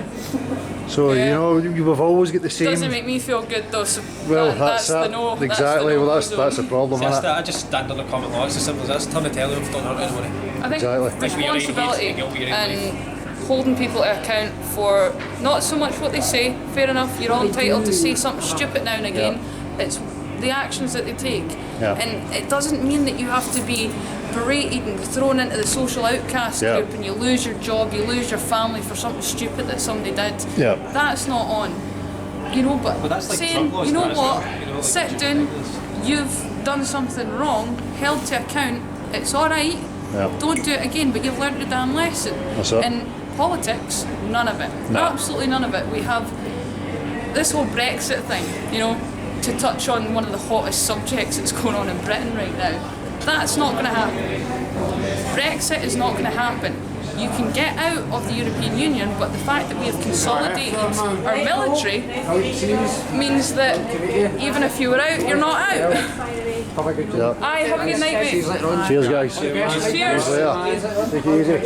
So, you've always got the same. It doesn't make me feel good though, so well, that's the it. no. Exactly, that's the problem. I just stand on the common law. It's as simple as this. Turn the telly off, don't hurt anybody. I think responsibility and holding people to account for not so much what they say. Fair enough, you're all entitled to say something stupid now and again. It's the actions that they take, and it doesn't mean that you have to be berated and thrown into the social outcast group and you lose your job, you lose your family for something stupid that somebody did. That's not on. But that's like saying, Trump laws, you know isn't what, it? Like sit down, you've done something wrong, held to account, it's alright, don't do it again, but you've learned the damn lesson. In politics, none of it. No. Absolutely none of it. We have this whole Brexit thing, to touch on one of the hottest subjects that's going on in Britain right now. That's not going to happen. Brexit is not going to happen. You can get out of the European Union, but the fact that we have consolidated our military means that even if you were out, you're not out. Aye, have a good night, mate. Cheers, guys. Cheers. Take it easy.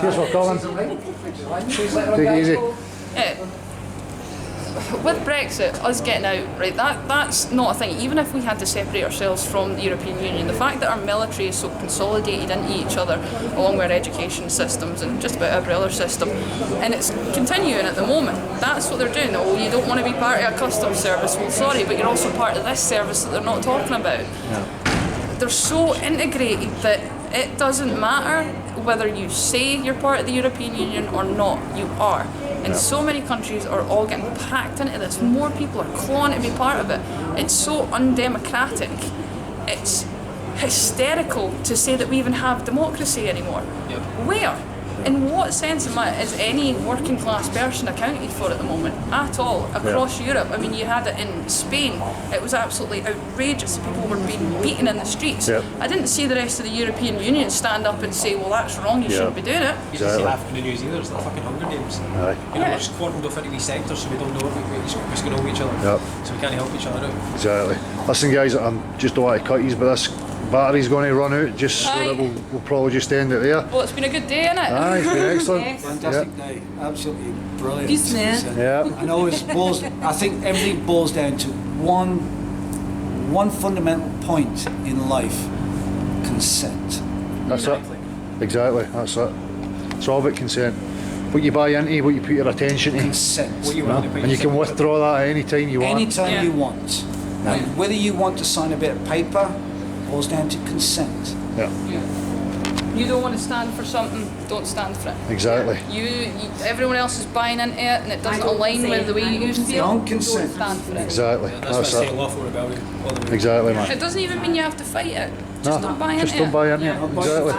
Cheers for coming. Take it easy. Yeah. with Brexit, us getting out, right, that's not a thing. Even if we had to separate ourselves from the European Union, the fact that our military is so consolidated into each other, along with our education systems and just about every other system, and it's continuing at the moment, that's what they're doing. Oh, you don't want to be part of a customs service. Well, sorry, but you're also part of this service that they're not talking about. They're so integrated that it doesn't matter whether you say you're part of the European Union or not, you are. And so many countries are all getting packed into this. More people are clawing to be part of it. It's so undemocratic. It's hysterical to say that we even have democracy anymore. Where? In what sense is any working class person accounted for at the moment? At all, across Europe. I mean, you had it in Spain. It was absolutely outrageous. People were being beaten in the streets. I didn't see the rest of the European Union stand up and say, well, that's wrong, you shouldn't be doing it. You didn't see Africa and New Zealand, it's the fucking Hunger Games. You know, we're just cordoned off into these sectors, so we don't know what's going on with each other. So we can't help each other out. Exactly. Listen, guys, I'm just don't want to cut you, but this battery's going to run out, just so that we'll probably just end it there. Well, it's been a good day, innit? Aye, it's been excellent. Fantastic day, absolutely brilliant. Isn't it? I know I think everything boils down to one fundamental point in life: consent. That's it. Exactly. That's it. It's all about consent. What you buy into, what you put your attention to. Consent. What you want to put And you can withdraw that at any time you want. Anytime you want. And whether you want to sign a bit of paper boils down to consent. You don't want to stand for something, don't stand for it. Exactly. Everyone else is buying into it and it doesn't align with the way you feel. Don't consent. Stand for it. Exactly. That's why I say lawful rebellion. Exactly, man. It doesn't even mean you have to fight it. Just don't buy into just don't buy into it. Exactly.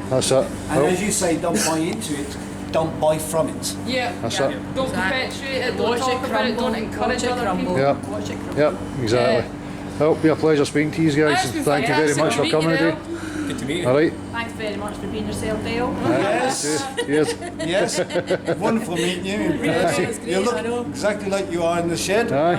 That's it. And as you say, don't buy into it, don't buy from it. Yeah. That's it. Don't perpetuate it, don't talk about it, don't encourage other people. Yep, exactly. Well, it'll be a pleasure speaking to you guys, and thank you very much for coming today. Good to meet you. All right. Thanks very much for being yourself, Dale. Yes. Cheers. Yes. Wonderful meeting you. You look exactly like you are in the shed. Aye.